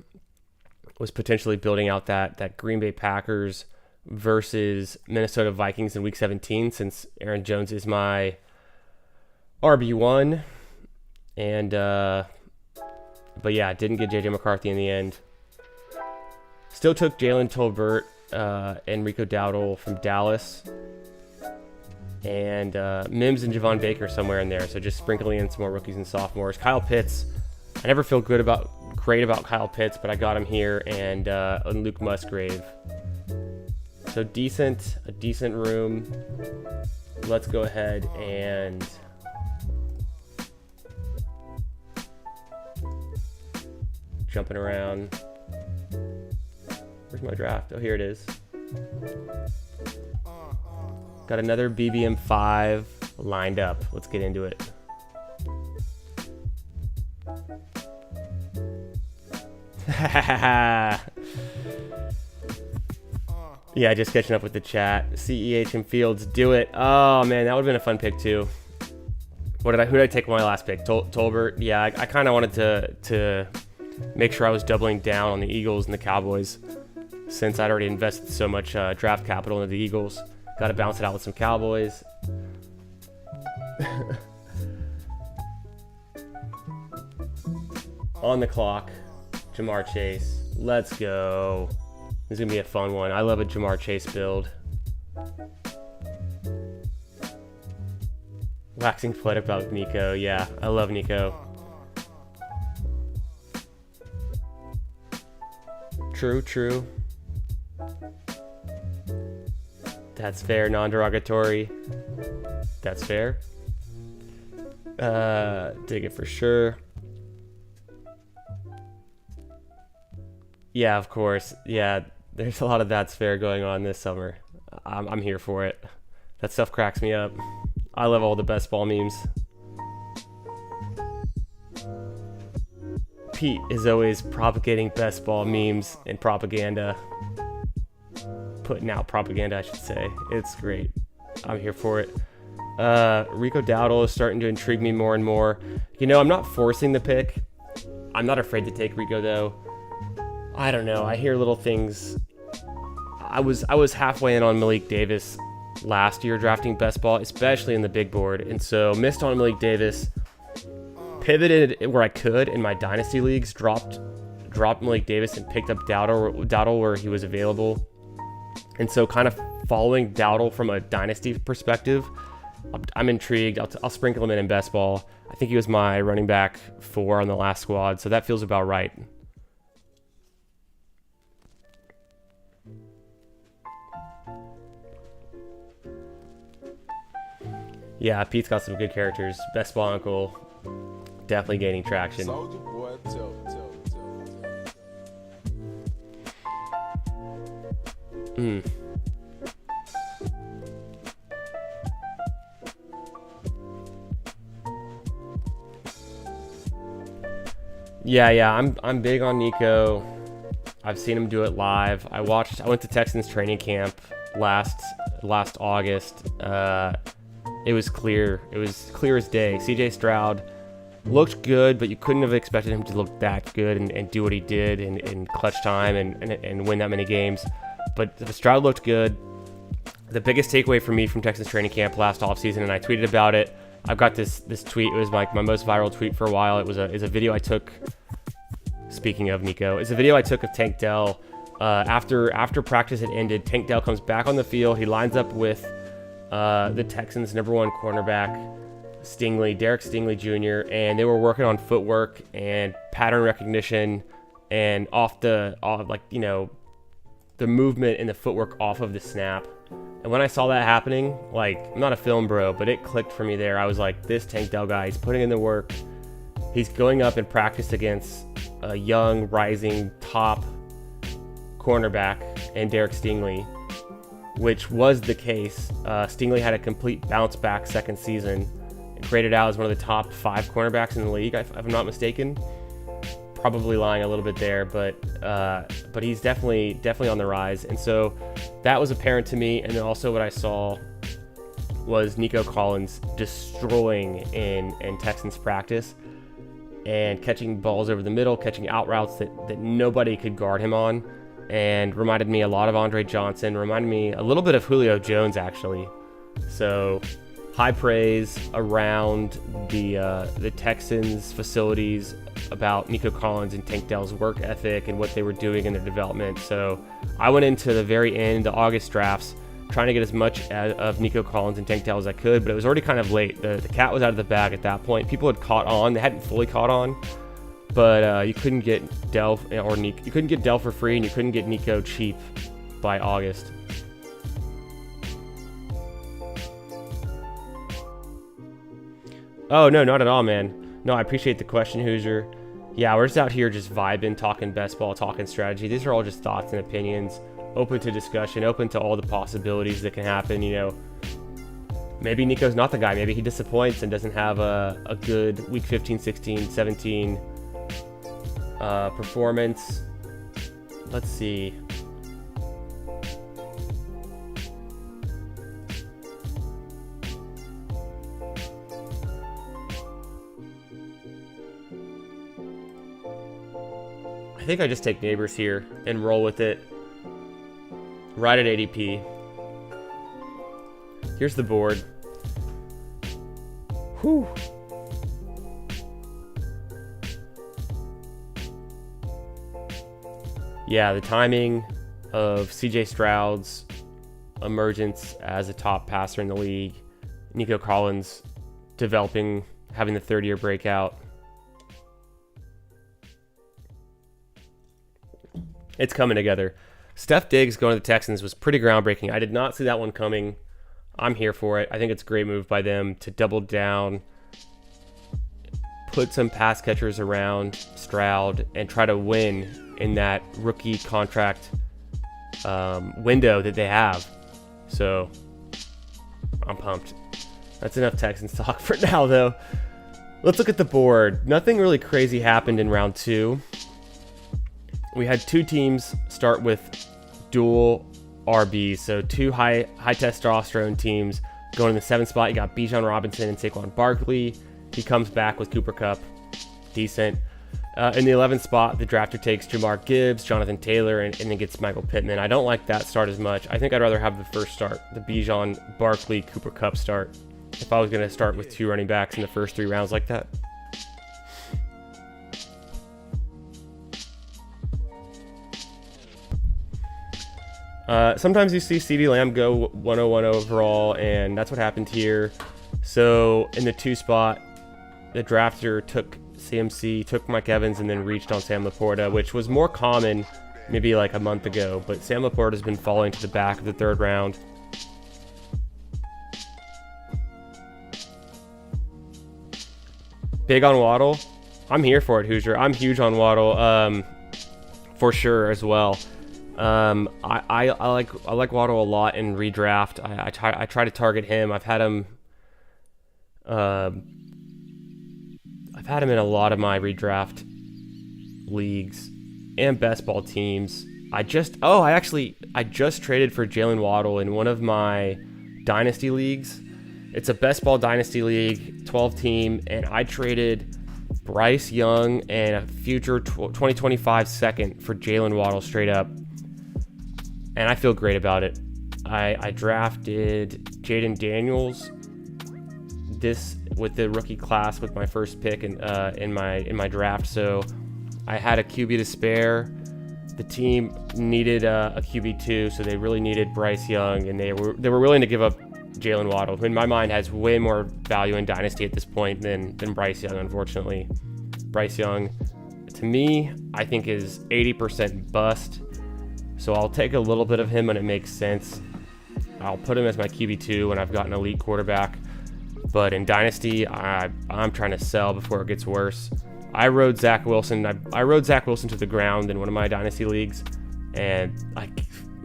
was potentially building out that Green Bay Packers versus Minnesota Vikings in Week 17, since Aaron Jones is my RB1. And, but yeah, didn't get JJ McCarthy in the end. Still took Jalen Tolbert and Rico Dowdle from Dallas. And Mims and Javon Baker somewhere in there. So just sprinkling in some more rookies and sophomores. Kyle Pitts, I never feel great about Kyle Pitts, but I got him here, and Luke Musgrave. So a decent room. Let's go ahead and jumping around. Where's my draft? Oh, here it is. Got another BBM5 lined up. Let's get into it. Yeah, just catching up with the chat. CEH and Fields, do it. Oh man, that would have been a fun pick too. Who did I take with my last pick? Tolbert. Yeah, I kind of wanted to make sure I was doubling down on the Eagles and the Cowboys, since I'd already invested so much draft capital into the Eagles. Got to bounce it out with some Cowboys. On the clock, Jamar Chase. Let's go. This is going to be a fun one. I love a Jamar Chase build. Waxing poetic about Nico. Yeah, I love Nico. True. That's fair, non-derogatory. That's fair. Dig it for sure. Yeah, of course. Yeah, there's a lot of that's fair going on this summer. I'm here for it. That stuff cracks me up. I love all the best ball memes. Pete is always propagating best ball memes and propaganda. Putting out propaganda, I should say. It's great. I'm here for it. Rico Dowdle is starting to intrigue me more and more. You know, I'm not forcing the pick. I'm not afraid to take Rico, though. I don't know. I hear little things. I was halfway in on Malik Davis last year drafting best ball, especially in the big board, and so missed on Malik Davis. Pivoted where I could in my dynasty leagues, dropped Malik Davis and picked up Dowdle where he was available. And so kind of following Dowdle from a dynasty perspective, I'm intrigued. I'll sprinkle him in best ball. I think he was my running back 4 on the last squad, so that feels about right. Yeah, Pete's got some good characters. Best ball uncle, definitely gaining traction. Soldier boy, tell. Yeah, I'm big on Nico. I've seen him do it live. I went to Texans training camp last August. It was clear as day. CJ Stroud looked good, but you couldn't have expected him to look that good and do what he did in clutch time and win that many games. But Stroud looked good. The biggest takeaway for me from Texans training camp last offseason, and I tweeted about it. I've got this tweet. It was like my most viral tweet for a while. It's a video I took. Speaking of Nico, it's a video I took of Tank Dell after practice had ended. Tank Dell comes back on the field. He lines up with the Texans' #1 cornerback, Derek Stingley Jr., and they were working on footwork and pattern recognition and the movement and the footwork off of the snap. And when I saw that happening, I'm not a film bro, but it clicked for me there. I was like, this Tank Dell guy, he's putting in the work. He's going up and practice against a young, rising top cornerback and Derek Stingley, which was the case. Stingley had a complete bounce back second season and graded out as one of the top 5 cornerbacks in the league, if I'm not mistaken. Probably lying a little bit there, but he's definitely on the rise. And so that was apparent to me. And then also what I saw was Nico Collins destroying in Texans practice and catching balls over the middle, catching out routes that nobody could guard him on, and reminded me a lot of Andre Johnson, reminded me a little bit of Julio Jones, actually. So high praise around the Texans facilities about Nico Collins and Tank Dell's work ethic and what they were doing in their development. So I went into the very end, the August drafts, trying to get as much of Nico Collins and Tank Dell as I could, but it was already kind of late. The cat was out of the bag at that point. People had caught on. They hadn't fully caught on, but you couldn't get Dell you couldn't get Dell for free, and you couldn't get Nico cheap by August. Oh, no, not at all, man. No, I appreciate the question, Hoosier. Yeah, we're just out here just vibing, talking best ball, talking strategy. These are all just thoughts and opinions, open to discussion, open to all the possibilities that can happen. Maybe Nico's not the guy. Maybe he disappoints and doesn't have a good week 15, 16, 17 performance. Let's see. I think I just take Neighbors here and roll with it. Right at ADP. Here's the board. Whew. Yeah, the timing of CJ Stroud's emergence as a top passer in the league, Nico Collins developing, having the third-year breakout. It's coming together. Steph Diggs going to the Texans was pretty groundbreaking. I did not see that one coming. I'm here for it. I think it's a great move by them to double down, put some pass catchers around Stroud, and try to win in that rookie contract window that they have. So I'm pumped. That's enough Texans talk for now, though. Let's look at the board. Nothing really crazy happened in round 2. We had 2 teams start with dual RBs, so 2 high testosterone teams going in the 7th spot. You got Bijan Robinson and Saquon Barkley. He comes back with Cooper Kupp, decent. In the 11th spot, the drafter takes Jamar Gibbs, Jonathan Taylor, and then gets Michael Pittman. I don't like that start as much. I think I'd rather have the first start, the Bijan, Barkley, Cooper Kupp start, if I was going to start with 2 running backs in the first 3 rounds like that. Sometimes you see CeeDee Lamb go 101 overall, and that's what happened here. So in the 2 spot, the drafter took CMC, took Mike Evans, and then reached on Sam Laporta, which was more common maybe like a month ago. But Sam Laporta has been falling to the back of the 3rd round. Big on Waddle. I'm here for it, Hoosier. I'm huge on Waddle, for sure as well. I like Waddle a lot in redraft. I try to target him. I've had him in a lot of my redraft leagues and best ball teams. I just traded for Jalen Waddle in one of my dynasty leagues. It's a best ball dynasty league, 12 team, and I traded Bryce Young and a future 2025 second for Jalen Waddle straight up. And I feel great about it. I drafted Jaden Daniels this with the rookie class with my first pick in my draft. So I had a QB to spare. The team needed a QB too, so they really needed Bryce Young, and they were willing to give up Jalen Waddle, who in my mind has way more value in dynasty at this point than Bryce Young. Unfortunately, Bryce Young, to me, I think is 80% bust. So I'll take a little bit of him when it makes sense. I'll put him as my QB2 when I've got an elite quarterback. But in Dynasty, I'm trying to sell before it gets worse. I rode Zach Wilson. I rode Zach Wilson to the ground in one of my Dynasty leagues. And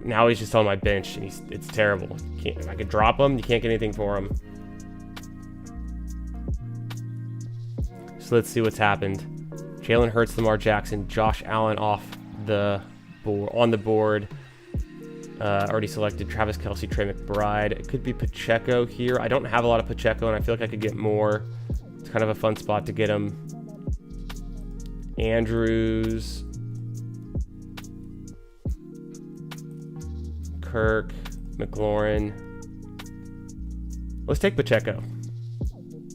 now he's just on my bench. And it's terrible. I could drop him. You can't get anything for him. So let's see what's happened. Jalen Hurts, Lamar Jackson, Josh Allen off on the board. Already selected Travis Kelce, Trey McBride. It could be Pacheco here. I don't have a lot of Pacheco, and I feel like I could get more. It's kind of a fun spot to get him. Andrews, Kirk, McLaurin. Let's take Pacheco.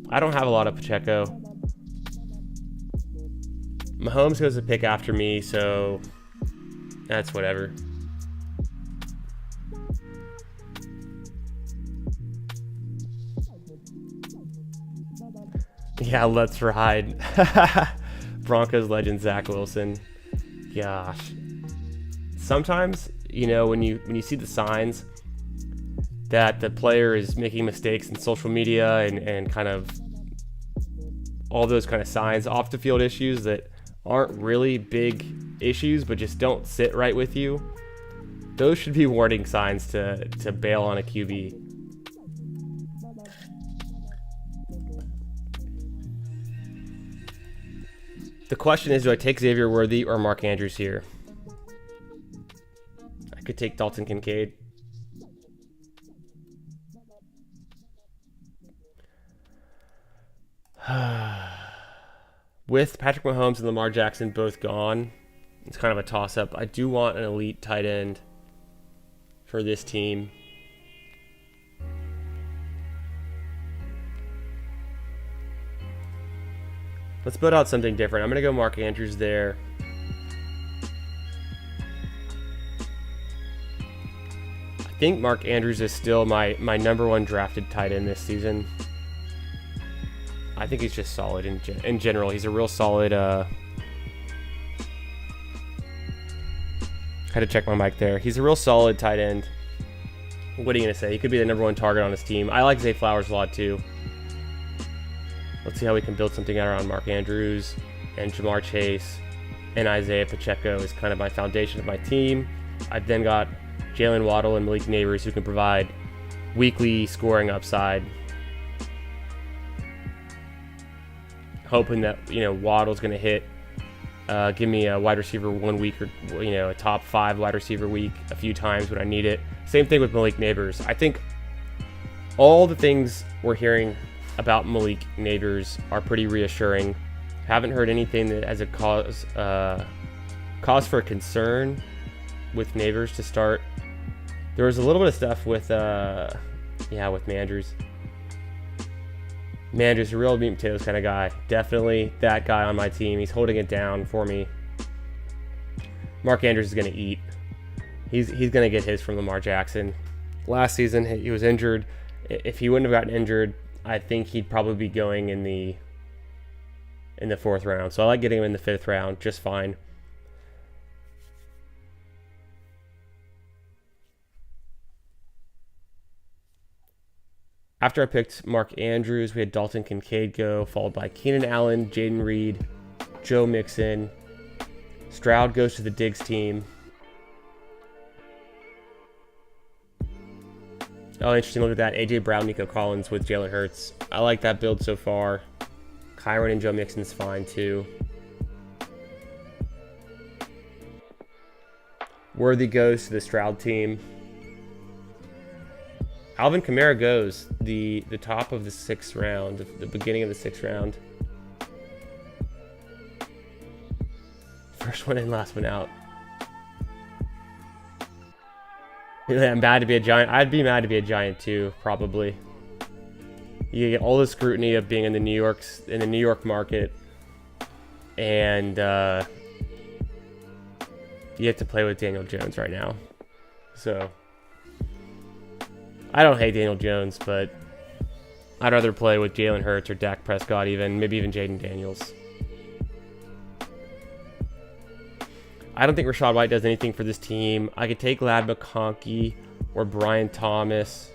I don't have a lot of Pacheco. Mahomes goes a pick after me, so that's whatever. Yeah, let's ride. Broncos legend Zach Wilson. Gosh. Sometimes, when you see the signs that the player is making mistakes in social media and kind of all those kind of signs, off the field issues that aren't really big issues but just don't sit right with you, those should be warning signs to bail on a QB. The question is, do I take Xavier Worthy or Mark Andrews here? I could take Dalton Kincaid. With Patrick Mahomes and Lamar Jackson both gone, it's kind of a toss-up. I do want an elite tight end for this team. Let's build out something different. I'm going to go Mark Andrews there. I think Mark Andrews is still my number 1 drafted tight end this season. I think he's just solid in general. He's a real solid... had to check my mic there. He's a real solid tight end. What are you going to say? He could be the number 1 target on his team. I like Zay Flowers a lot too. Let's see how we can build something out around Mark Andrews and Jamar Chase and Isaiah Pacheco is kind of my foundation of my team. I've then got Jalen Waddle and Malik Neighbors who can provide weekly scoring upside. Hoping that, Waddle's going to hit, give me a wide receiver 1 week or, a top 5 wide receiver week a few times when I need it. Same thing with Malik Neighbors. I think all the things we're hearing about Malik Neighbors are pretty reassuring. Haven't heard anything that as a cause for concern with Neighbors to start. There was a little bit of stuff with with Mandrews. Mandrews, a real meat and potatoes kind of guy. Definitely that guy on my team. He's holding it down for me. Mark Andrews is going to eat. He's going to get his from Lamar Jackson. Last season, he was injured. If he wouldn't have gotten injured, I think he'd probably be going in the 4th round. So I like getting him in the 5th round just fine. After I picked Mark Andrews, we had Dalton Kincaid go, followed by Keenan Allen, Jaden Reed, Joe Mixon. Stroud goes to the Diggs team. Oh, interesting. Look at that. A.J. Brown, Nico Collins with Jalen Hurts. I like that build so far. Kyron and Joe Mixon's fine too. Worthy goes to the Stroud team. Alvin Kamara goes the top of the 6th round, the beginning of the 6th round. First one in, last one out. I'm mad to be a Giant. I'd be mad to be a Giant too, probably. You get all the scrutiny of being in the New York market, and you have to play with Daniel Jones right now. So I don't hate Daniel Jones, but I'd rather play with Jalen Hurts or Dak Prescott, maybe even Jaden Daniels. I don't think Rachaad White does anything for this team. I could take Ladd McConkey or Brian Thomas.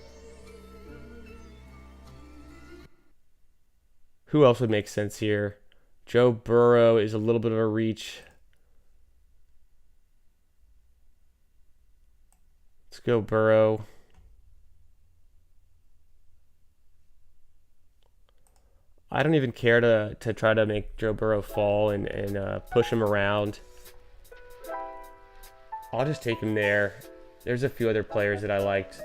Who else would make sense here? Joe Burrow is a little bit of a reach. Let's go Burrow. I don't even care to try to make Joe Burrow fall and push him around. I'll just take him there. There's a few other players that I liked.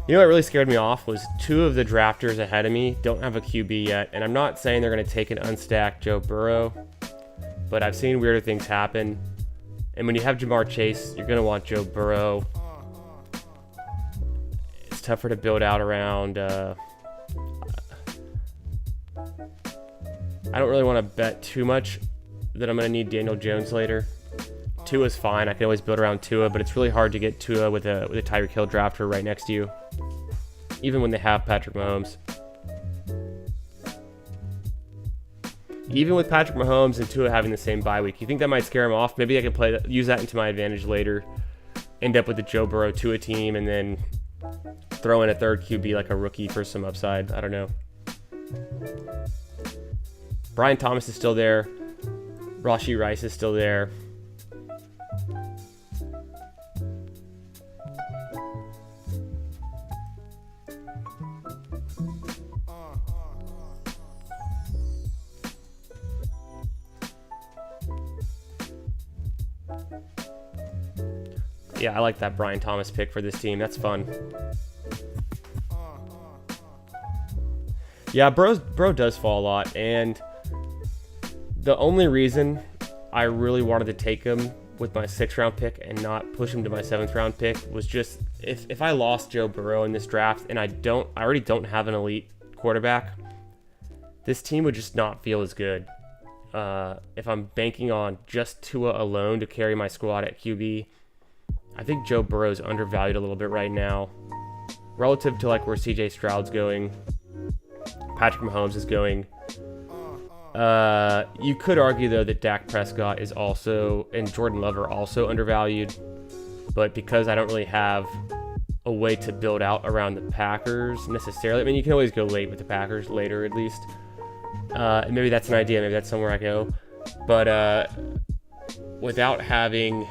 You know what really scared me off was 2 of the drafters ahead of me don't have a QB yet. And I'm not saying they're going to take an unstacked Joe Burrow, but I've seen weirder things happen. And when you have Jamar Chase, you're going to want Joe Burrow. It's tougher to build out around. I don't really want to bet too much that I'm going to need Daniel Jones later. Tua's fine. I can always build around Tua, but it's really hard to get Tua with a Tyreek Hill drafter right next to you, even when they have Patrick Mahomes. Even with Patrick Mahomes and Tua having the same bye week, you think that might scare him off? Maybe I can use that into my advantage later, end up with the Joe Burrow Tua team, and then throw in a third QB like a rookie for some upside. I don't know. Brian Thomas is still there. Rashee Rice is still there. Yeah, I like that Brian Thomas pick for this team. That's fun. Yeah, bro does fall a lot, and the only reason I really wanted to take him with my 6th round pick and not push him to my 7th round pick was just if I lost Joe Burrow in this draft and I already don't have an elite quarterback, this team would just not feel as good. If I'm banking on just Tua alone to carry my squad at QB, I think Joe Burrow's undervalued a little bit right now relative to like where CJ Stroud's going, Patrick Mahomes is going. You could argue though that Dak Prescott is also, and Jordan Love are also undervalued, but because I don't really have a way to build out around the Packers necessarily, I mean, you can always go late with the Packers, later at least, and maybe that's an idea, maybe that's somewhere I go, but without having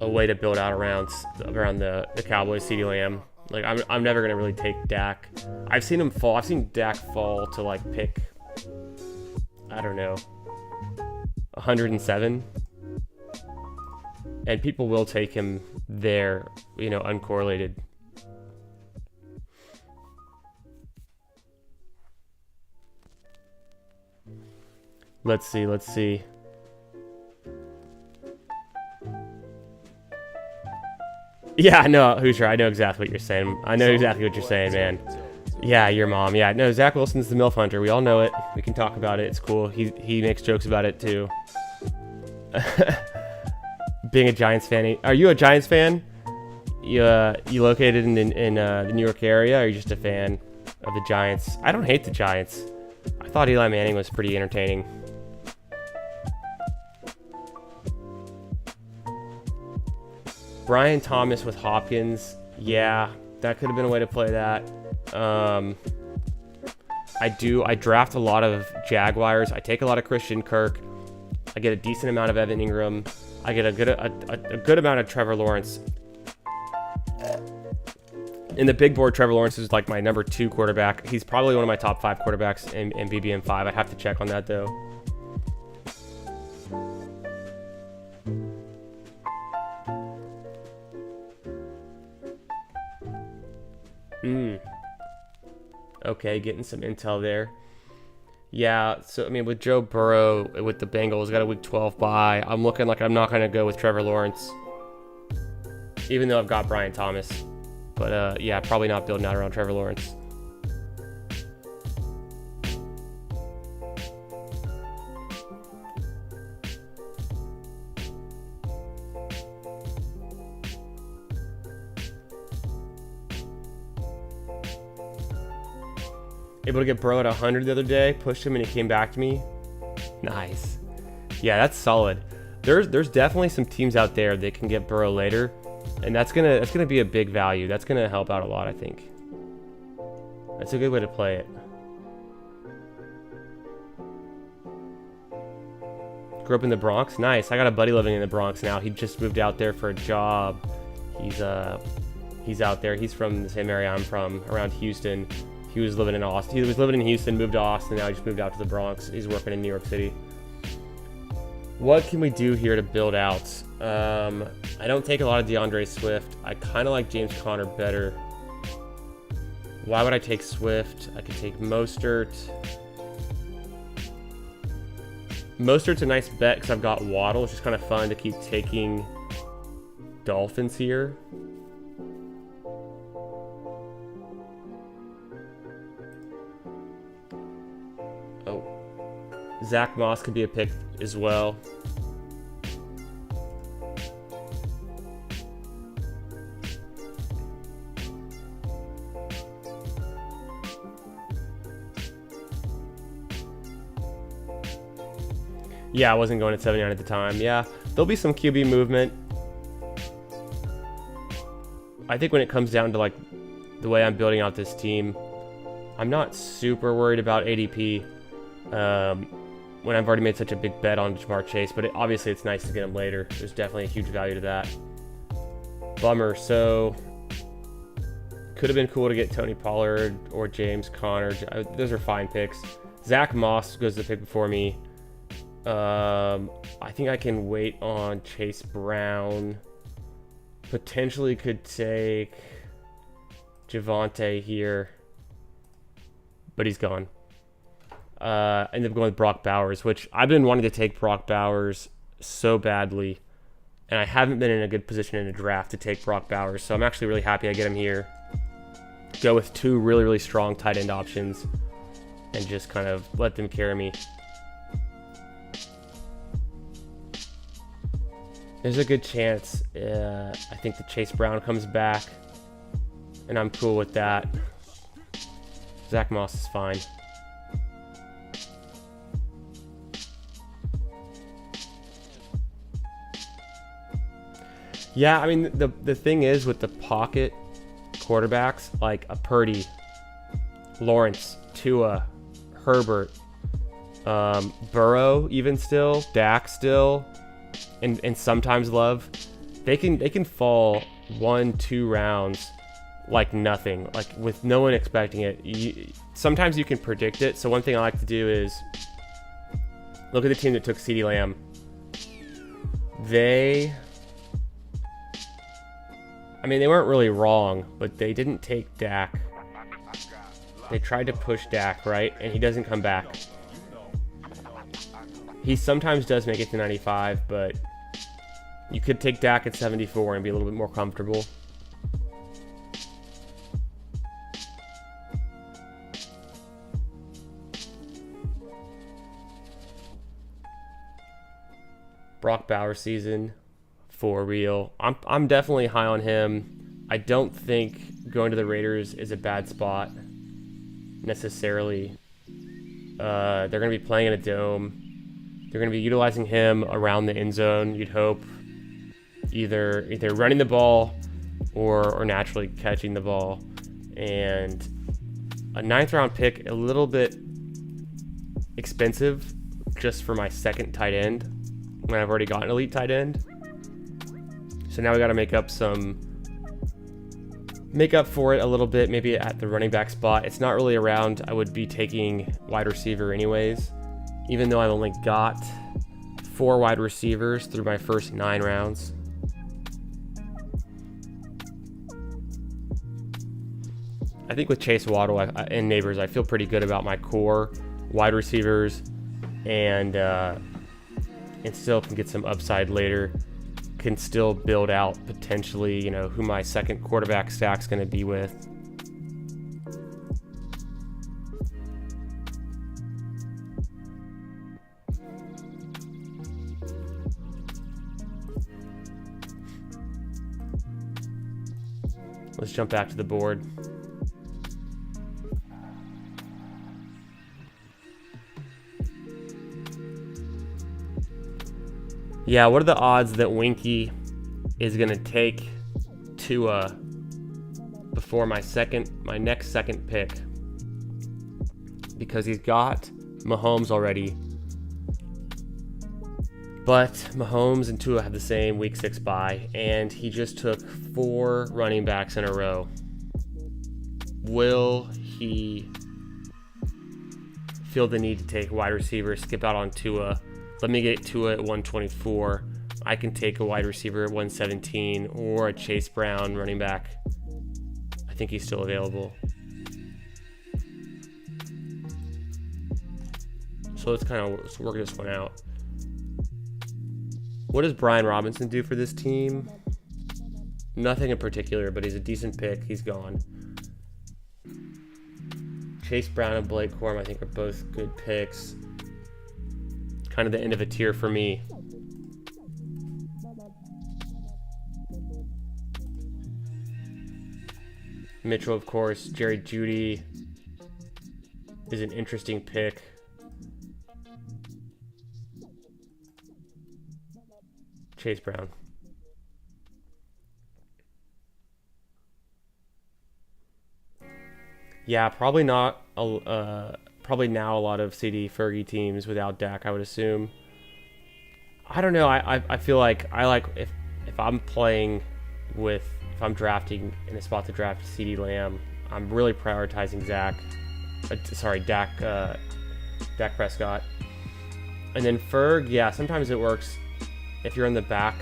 a way to build out around the Cowboys, CeeDee Lamb, like I'm never gonna really take Dak. I've seen him fall. I've seen Dak fall to like pick, I don't know, 107, and people will take him there, you know, uncorrelated. Let's see. Let's see. Yeah, no, Hoosier, I know exactly what you're saying. I know exactly what you're saying, man. Yeah, your mom. Yeah, no, Zach Wilson's the MILF hunter. We all know it. We can talk about it. It's cool. He makes jokes about it too. Being a Giants fan. Are you a Giants fan? You located in the New York area, or are you just a fan of the Giants? I don't hate the Giants. I thought Eli Manning was pretty entertaining. Brian Thomas with Hopkins. Yeah, that could have been a way to play that. I draft a lot of Jaguars. I take a lot of Christian Kirk. I get a decent amount of Evan Ingram. I get a good amount of Trevor Lawrence. In the big board, Trevor Lawrence is like my number 2 quarterback. He's probably one of my top 5 quarterbacks in BBM5. I'd have to check on that though. Okay, getting some intel there. Yeah, so I mean, with Joe Burrow, with the Bengals, got a week 12 bye. I'm looking like I'm not going to go with Trevor Lawrence, even though I've got Brian Thomas. But yeah, probably not building out around Trevor Lawrence. Able to get Burrow at 100 the other day. Pushed him and he came back to me. Nice. Yeah, that's solid. There's definitely some teams out there that can get Burrow later, and that's gonna be a big value. That's gonna help out a lot, I think. That's a good way to play it. Grew up in the Bronx. Nice. I got a buddy living in the Bronx now. He just moved out there for a job. He's out there. He's from the same area I'm from, around Houston. He was living in Austin. He was living in Houston, moved to Austin. Now he just moved out to the Bronx. He's working in New York City. What can we do here to build out? I don't take a lot of DeAndre Swift. I kind of like James Conner better. Why would I take Swift? I could take Mostert. Mostert's a nice bet because I've got Waddle. It's just kind of fun to keep taking Dolphins here. Zach Moss could be a pick as well. Yeah, I wasn't going at 79 at the time. Yeah, there'll be some QB movement. I think when it comes down to like the way I'm building out this team, I'm not super worried about ADP. When I've already made such a big bet on Jamar Chase, but obviously it's nice to get him later. There's definitely a huge value to that. Bummer. So could have been cool to get Tony Pollard or James Conner. Those are fine picks. Zach Moss goes the pick before me. I think I can wait on Chase Brown. Potentially could take Javonte here, but he's gone. Ended up going with Brock Bowers, which I've been wanting to take Brock Bowers so badly, and I haven't been in a good position in a draft to take Brock Bowers, so I'm actually really happy I get him here. Go with 2 really, really strong tight end options and just kind of let them carry me. There's a good chance I think that Chase Brown comes back, and I'm cool with that. Zach Moss is fine. Yeah, I mean, the thing is with the pocket quarterbacks, like a Purdy, Lawrence, Tua, Herbert, Burrow even still, Dak still, and sometimes Love, they can fall 1-2 rounds like nothing, like with no one expecting it. Sometimes you can predict it. So one thing I like to do is look at the team that took CeeDee Lamb. They weren't really wrong, but they didn't take Dak. They tried to push Dak, right? And he doesn't come back. He sometimes does make it to 95, but you could take Dak at 74 and be a little bit more comfortable. Brock Bowers season, for real. I'm definitely high on him. I don't think going to the Raiders is a bad spot necessarily. They're going to be playing in a dome. They're going to be utilizing him around the end zone, you'd hope. Either running the ball or naturally catching the ball. And a 9th round pick, a little bit expensive just for my second tight end when I've already got an elite tight end. So now we got to make up for it a little bit, maybe at the running back spot. It's not really around. I would be taking wide receiver anyways, even though I've only got 4 wide receivers through my first 9 rounds. I think with Chase Waddle and Neighbors, I feel pretty good about my core wide receivers, and still can get some upside later. Can still build out potentially, who my second quarterback stack's going to be with. Let's jump back to the board. Yeah, what are the odds that Winky is going to take Tua before my next second pick? Because he's got Mahomes already. But Mahomes and Tua have the same week 6 bye, and he just took 4 running backs in a row. Will he feel the need to take wide receiver, skip out on Tua? Let me get Tua at 124. I can take a wide receiver at 117 or a Chase Brown running back. I think he's still available. So let's work this one out. What does Brian Robinson do for this team? Nothing in particular, but he's a decent pick. He's gone. Chase Brown and Blake Corum, I think, are both good picks. Kind of the end of a tier for me. Mitchell, of course. Jerry Jeudy is an interesting pick. Chase Brown. Yeah, probably not. Probably now a lot of CD Fergie teams without Dak, I would assume. I don't know. I feel like if I'm drafting in a spot to draft CD Lamb, I'm really prioritizing Dak Prescott. And then Ferg, yeah, sometimes it works if you're in the back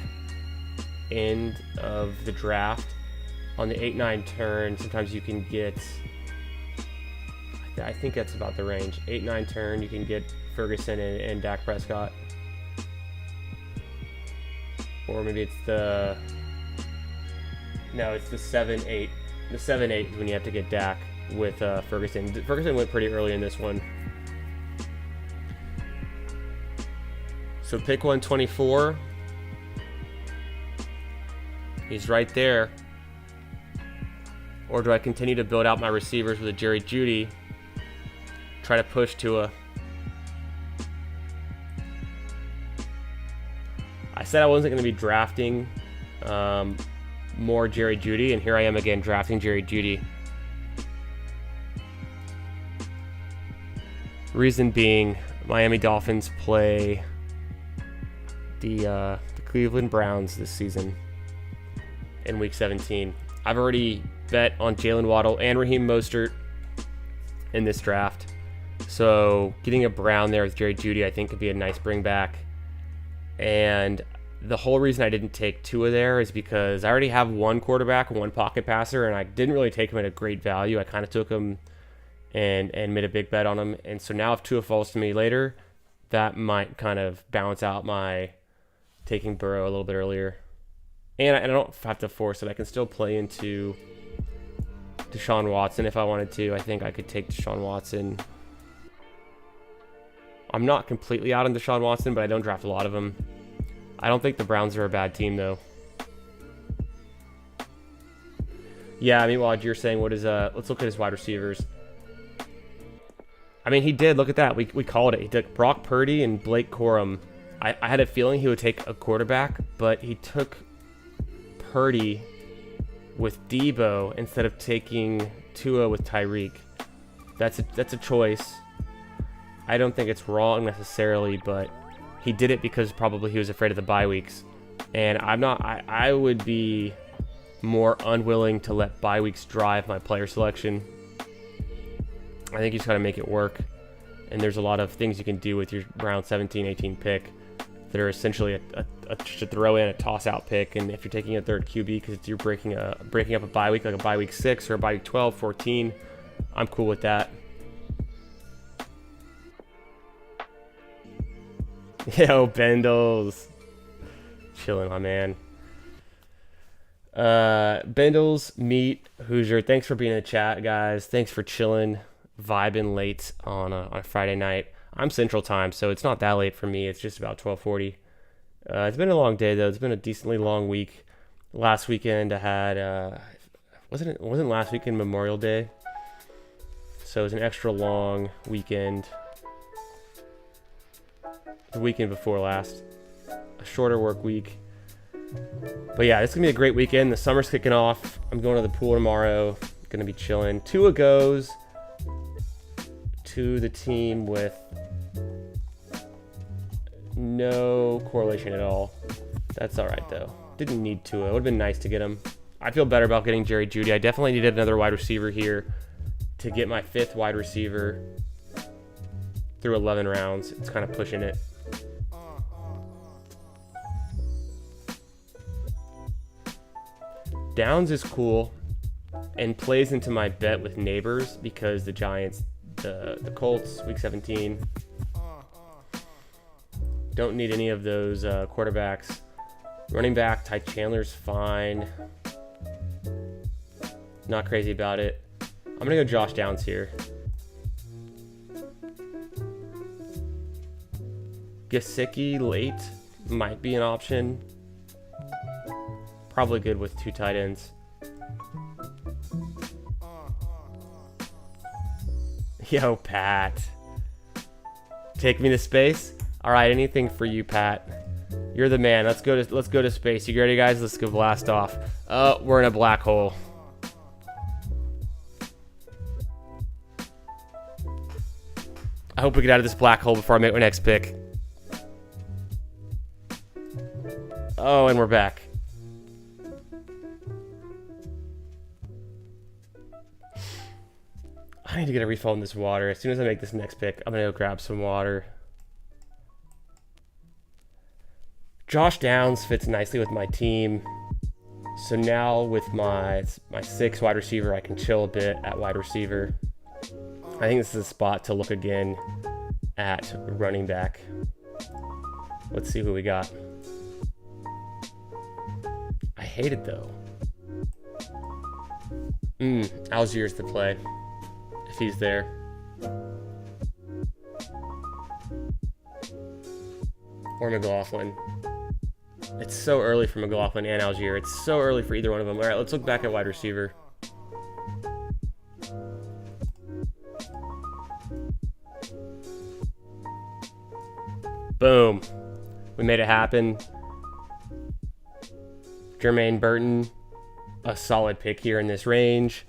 end of the draft on the 8-9 turn. Sometimes you can get, I think that's about the range. 8-9 turn, you can get Ferguson and Dak Prescott. Or maybe it's the 7-8. The 7-8 is when you have to get Dak with Ferguson. Ferguson went pretty early in this one. So pick 124. He's right there. Or do I continue to build out my receivers with a Jerry Jeudy? Try to push Tua. I said I wasn't going to be drafting more Jerry Jeudy, and here I am again drafting Jerry Jeudy. Reason being, Miami Dolphins play the Cleveland Browns this season in Week 17. I've already bet on Jalen Waddle and Raheem Mostert in this draft. So getting a Brown there with Jerry Jeudy, I think, could be a nice bring back. And the whole reason I didn't take Tua there is because I already have one quarterback, one pocket passer, and I didn't really take him at a great value. I kind of took him and made a big bet on him. And so now if Tua falls to me later, that might kind of balance out my taking Burrow a little bit earlier. And I don't have to force it. I can still play into Deshaun Watson if I wanted to. I think I could take Deshaun Watson. I'm not completely out on Deshaun Watson, but I don't draft a lot of them. I don't think the Browns are a bad team, though. Yeah, meanwhile, you're saying, what is, let's look at his wide receivers. I mean, he did. Look at that. We called it. He took Brock Purdy and Blake Corum. I had a feeling he would take a quarterback, but he took Purdy with Debo instead of taking Tua with Tyreek. That's a choice. I don't think it's wrong necessarily, but he did it because probably he was afraid of the bye weeks. And I'm not. I would be more unwilling to let bye weeks drive my player selection. I think you just got to make it work. And there's a lot of things you can do with your round 17, 18 pick that are essentially to throw in a toss-out pick. And if you're taking a third QB because you're breaking up a bye week, like a bye week 6 or a bye week 12, 14, I'm cool with that. Yo, Bendels. Chilling, my man. Bendels, Meat, Hoosier. Thanks for being in the chat, guys. Thanks for chilling, vibing late on a Friday night. I'm Central Time, so it's not that late for me. It's just about 12:40. It's been a long day, though. It's been a decently long week. Last weekend I had wasn't last weekend Memorial Day, so it was an extra long weekend. The weekend before last, a shorter work week. But yeah, it's gonna be a great weekend. The summer's kicking off. I'm going to the pool tomorrow. Gonna be chilling. Tua goes to the team with no correlation at all. That's all right though. Didn't need Tua. It would have been nice to get him. I feel better about getting Jerry Jeudy. I definitely needed another wide receiver here to get my 5th wide receiver through 11 rounds. It's kind of pushing it. Downs is cool and plays into my bet with Neighbors because the Giants, the Colts, week 17, don't need any of those quarterbacks. Running back, Ty Chandler's fine. Not crazy about it. I'm going to go Josh Downs here. Gesicki late might be an option. Probably good with 2 tight ends. Yo, Pat. Take me to space? All right, anything for you, Pat. You're the man. Let's go to space. You ready, guys? Let's go blast off. Oh, we're in a black hole. I hope we get out of this black hole before I make my next pick. Oh, and we're back. I need to get a refill in this water. As soon as I make this next pick, I'm going to go grab some water. Josh Downs fits nicely with my team. So now with my 6th wide receiver, I can chill a bit at wide receiver. I think this is a spot to look again at running back. Let's see who we got. I hate it though. Algier's the play. If he's there. Or McLaughlin. It's so early for McLaughlin and Algier. It's so early for either one of them. All right, let's look back at wide receiver. Boom. We made it happen. Jermaine Burton, a solid pick here in this range.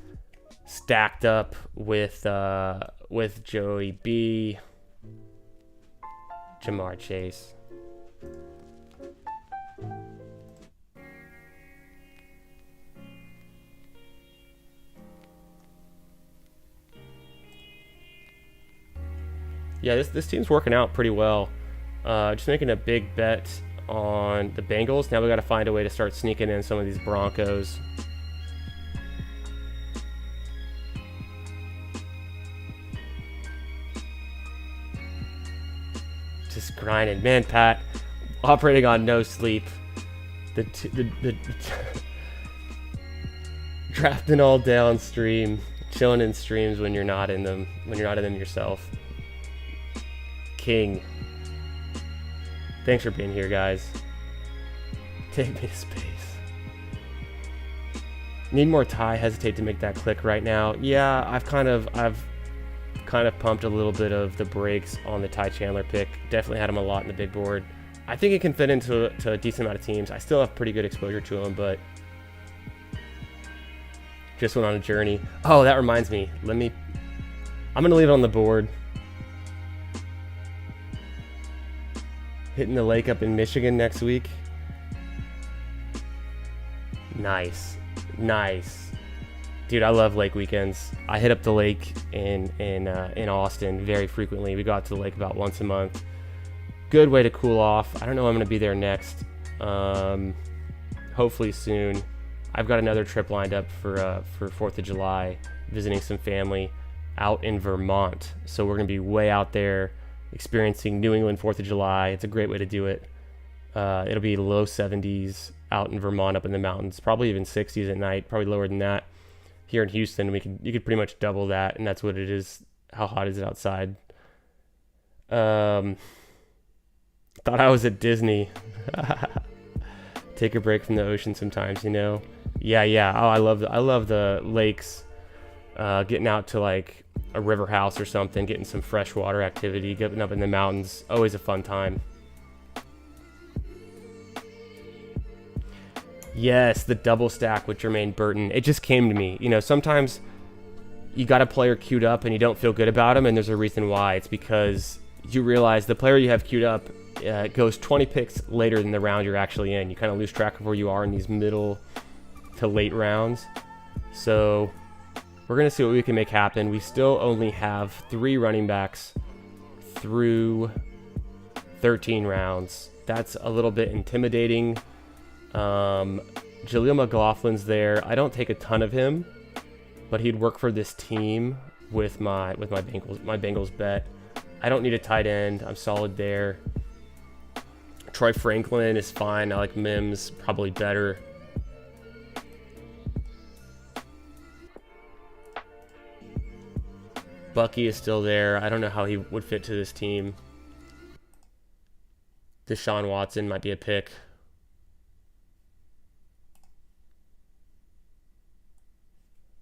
Stacked up with Joey B, Jamar Chase. Yeah, this team's working out pretty well. Just making a big bet on the Bengals. Now we got to find a way to start sneaking in some of these Broncos. grinding. Man, Pat, operating on no sleep. The drafting all downstream, chilling in streams when you're not in them, yourself. King. Thanks for being here, guys. Take me to space. Need more tie. Hesitate to make that click right now. Yeah, I've kind of pumped a little bit of the brakes on the Ty Chandler pick. Definitely had him a lot in the big board. I think it can fit into a decent amount of teams. I still have pretty good exposure to him, but just went on a journey. Oh, that reminds me. I'm gonna leave it on the board. Hitting the lake up in Michigan next week. Nice. Dude, I love lake weekends. I hit up the lake in Austin very frequently. We go out to the lake about once a month. Good way to cool off. I don't know when I'm going to be there next. Hopefully soon. I've got another trip lined up for 4th of July, visiting some family out in Vermont. So we're going to be way out there experiencing New England 4th of July. It's a great way to do it. It'll be low 70s out in Vermont up in the mountains, probably even 60s at night, probably lower than that. Here in Houston, you could pretty much double that, and that's what it is. How hot is it outside? Thought I was at Disney. Take a break from the ocean sometimes, you know. Yeah. Oh, I love the lakes. Getting out to like a river house or something, getting some freshwater activity, getting up in the mountains. Always a fun time. Yes, the double stack with Jermaine Burton. It just came to me. You know, sometimes you got a player queued up and you don't feel good about him, and there's a reason why. It's because you realize the player you have queued up goes 20 picks later than the round you're actually in. You kind of lose track of where you are in these middle to late rounds. So we're going to see what we can make happen. We still only have 3 running backs through 13 rounds. That's a little bit intimidating. Jaleel McLaughlin's there. I don't take a ton of him, but he'd work for this team with my Bengals bet. I don't need a tight end. I'm solid there. Troy Franklin is fine. I like Mims probably better. Bucky is still there. I don't know how he would fit to this team. Deshaun Watson might be a pick.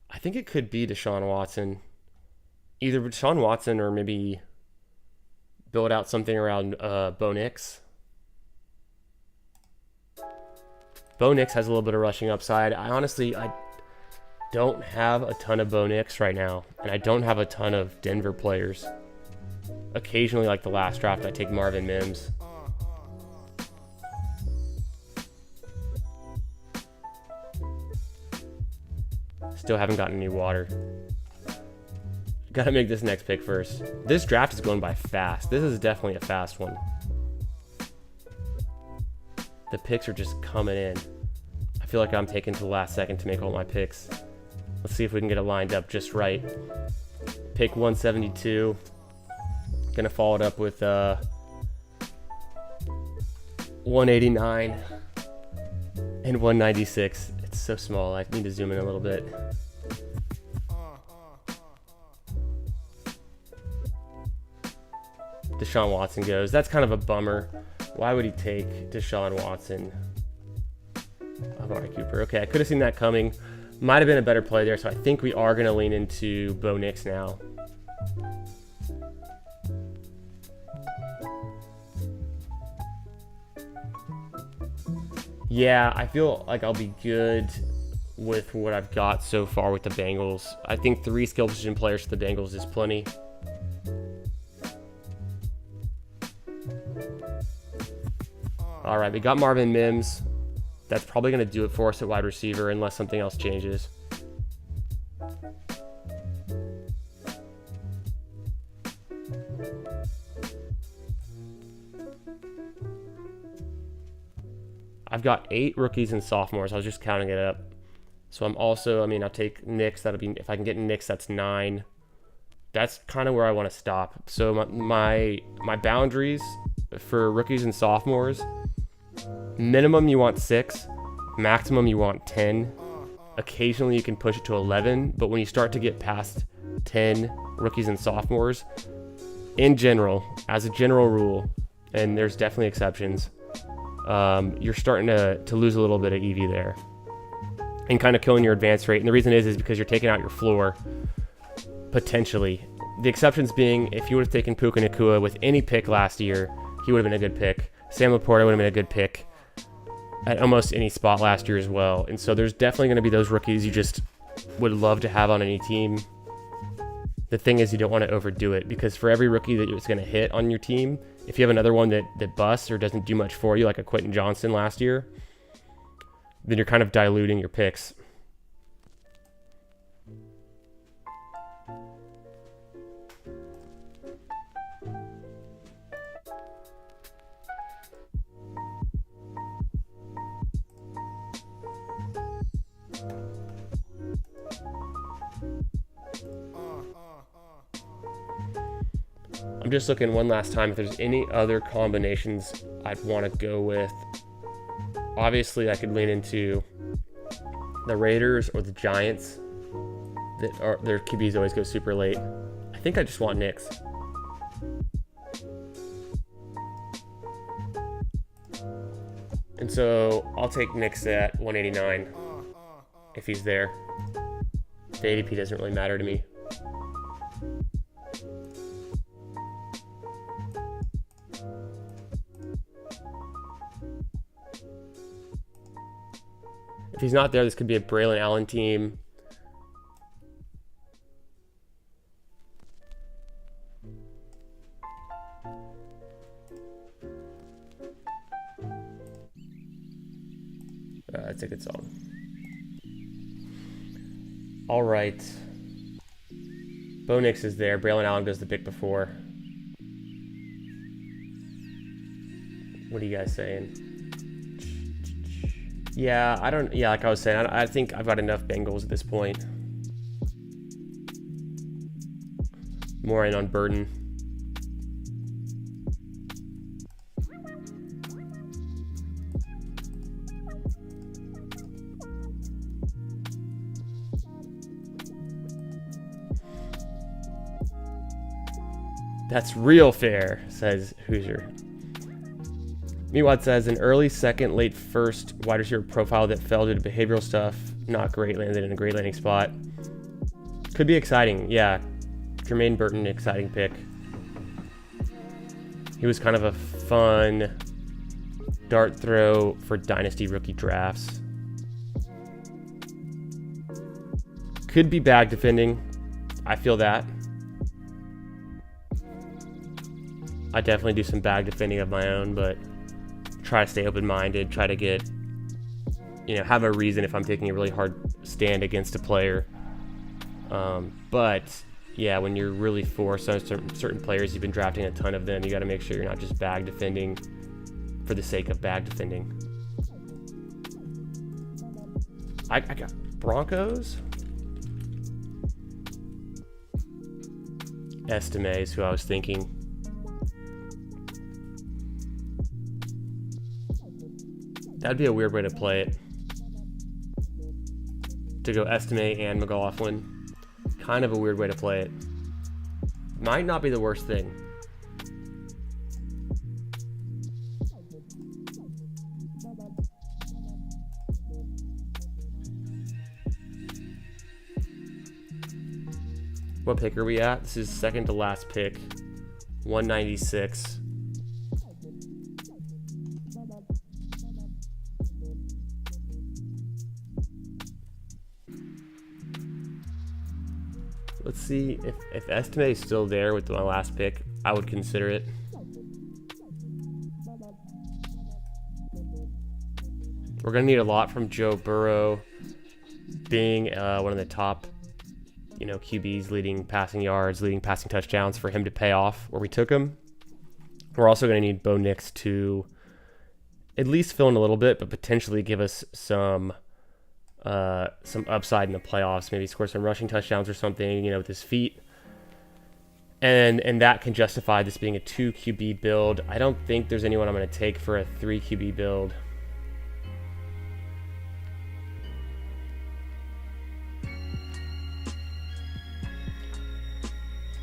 I think it could be Deshaun Watson. Either Deshaun Watson or maybe build out something around Bo Nix. Bo Nix has a little bit of rushing upside. I don't have a ton of Bo Nix right now, and I don't have a ton of Denver players. Occasionally, like the last draft, I take Marvin Mims. Still haven't gotten any water. Gotta make this next pick first. This draft is going by fast. This is definitely a fast one. The picks are just coming in. I feel like I'm taking to the last second to make all my picks. Let's see if we can get it lined up just right. Pick 172. Gonna follow it up with 189 and 196. It's so small. I need to zoom in a little bit. Deshaun Watson goes. That's kind of a bummer. Why would he take Deshaun Watson? Amari Cooper. Okay, I could have seen that coming. Might have been a better play there, so I think we are going to lean into Bo Nix now. Yeah, I feel like I'll be good with what I've got so far with the Bengals. I think 3 skill position players for the Bengals is plenty. All right, we got Marvin Mims. That's probably going to do it for us at wide receiver unless something else changes. I've got 8 rookies and sophomores. I was just counting it up. So I'm also, I'll take Nix. That'll be, if I can get Nix, that's 9. That's kind of where I want to stop. So my boundaries for rookies and sophomores, minimum you want 6, maximum you want 10. Occasionally you can push it to 11, but when you start to get past 10 rookies and sophomores, in general, as a general rule, and there's definitely exceptions, you're starting to lose a little bit of EV there and kind of killing your advance rate. And the reason is because you're taking out your floor, potentially. The exceptions being, if you would have taken Puka Nacua with any pick last year, he would have been a good pick. Sam Laporta would have been a good pick at almost any spot last year as well. And so there's definitely going to be those rookies you just would love to have on any team. The thing is, you don't want to overdo it, because for every rookie that it's going to hit on your team, if you have another one that busts or doesn't do much for you, like a Quentin Johnson last year, then you're kind of diluting your picks. I'm just looking one last time if there's any other combinations I'd want to go with. Obviously, I could lean into the Raiders or the Giants. Their QBs always go super late. I think I just want Knicks. And so I'll take Knicks at 189 if he's there. The ADP doesn't really matter to me. If he's not there, this could be a Braylon Allen team. That's a good song. All right. Bo Nix is there. Braylon Allen goes the pick before. What are you guys saying? Yeah, like I was saying, I think I've got enough Bengals at this point. More in on Burton. That's real fair, says Hoosier. Meatwad says, an early second, late first wide receiver profile that fell due to behavioral stuff. Not great, landed in a great landing spot. Could be exciting, yeah. Jermaine Burton, exciting pick. He was kind of a fun dart throw for dynasty rookie drafts. Could be bag defending. I feel that. I definitely do some bag defending of my own, but try to stay open-minded, try to get, have a reason if I'm taking a really hard stand against a player. But yeah, when you're really for certain players, you've been drafting a ton of them, you got to make sure you're not just bag defending for the sake of bag defending. I got Broncos. Estime is who I was thinking. That'd be a weird way to play it. To go Estime and McLaughlin. Kind of a weird way to play it. Might not be the worst thing. What pick are we at? This is second to last pick. 196. Let's see if Estime is still there with my last pick, I would consider it. We're going to need a lot from Joe Burrow being one of the top, QBs, leading passing yards, leading passing touchdowns, for him to pay off where we took him. We're also going to need Bo Nix to at least fill in a little bit, but potentially give us some upside in the playoffs, maybe score some rushing touchdowns or something, with his feet. And that can justify this being a 2 QB build. I don't think there's anyone I'm going to take for a 3 QB build.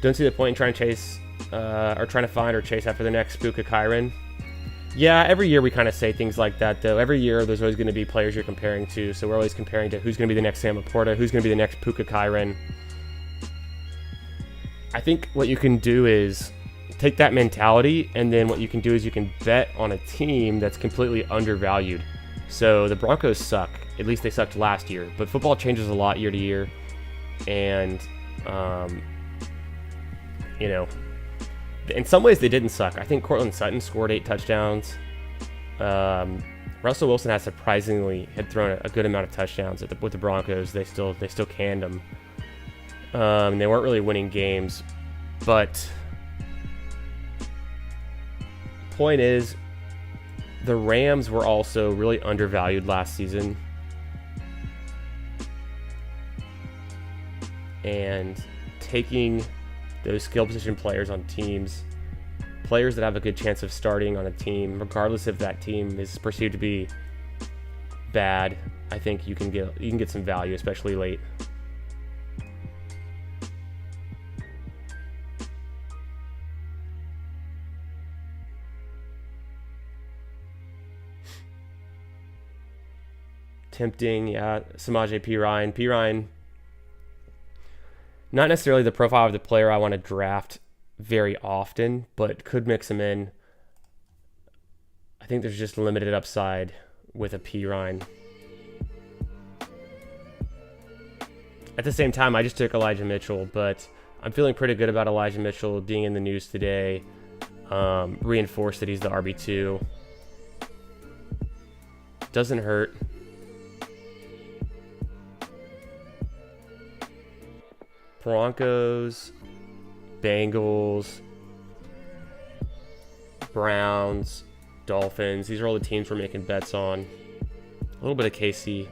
Don't see the point in trying to chase or trying to find or chase after the next Puka Kyren. Yeah, every year we kind of say things like that, though. Every year there's always going to be players you're comparing to. So we're always comparing to who's going to be the next Sam Laporta, who's going to be the next Puka Kyren. I think what you can do is take that mentality, and then what you can do is you can bet on a team that's completely undervalued. So the Broncos suck. At least they sucked last year. But football changes a lot year to year. And, you know, in some ways they didn't suck. I think Cortland Sutton scored 8 touchdowns. Russell Wilson had thrown a good amount of touchdowns with the Broncos. They still canned them. They weren't really winning games, but point is, the Rams were also really undervalued last season, and taking those skill position players on teams, players that have a good chance of starting on a team, regardless if that team is perceived to be bad, I think you can get some value, especially late. Tempting, yeah. Samaje Perine, not necessarily the profile of the player I want to draft very often, but could mix him in. I think there's just limited upside with a Perine. At the same time, I just took Elijah Mitchell, but I'm feeling pretty good about Elijah Mitchell being in the news today. Reinforced that he's the RB2. Doesn't hurt. Broncos, Bengals, Browns, Dolphins. These are all the teams we're making bets on. A little bit of KC.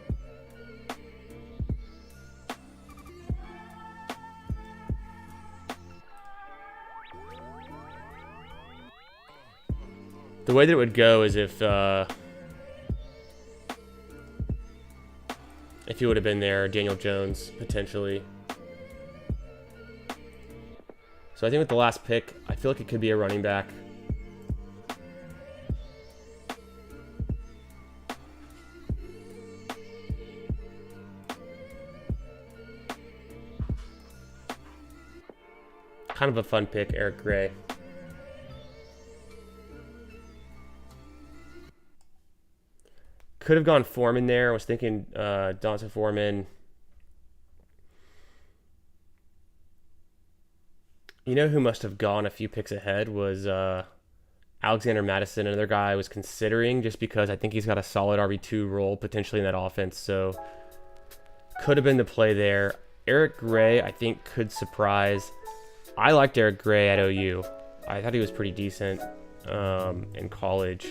The way that it would go is if you would have been there, Daniel Jones, potentially. So I think with the last pick, I feel like it could be a running back. Kind of a fun pick, Eric Gray. Could have gone Foreman there. I was thinking Donta Foreman. You know who must have gone a few picks ahead was Alexander Madison, another guy I was considering just because I think he's got a solid RB2 role potentially in that offense. So could have been the play there. Eric Gray, I think, could surprise. I liked Eric Gray at OU. I thought he was pretty decent in college.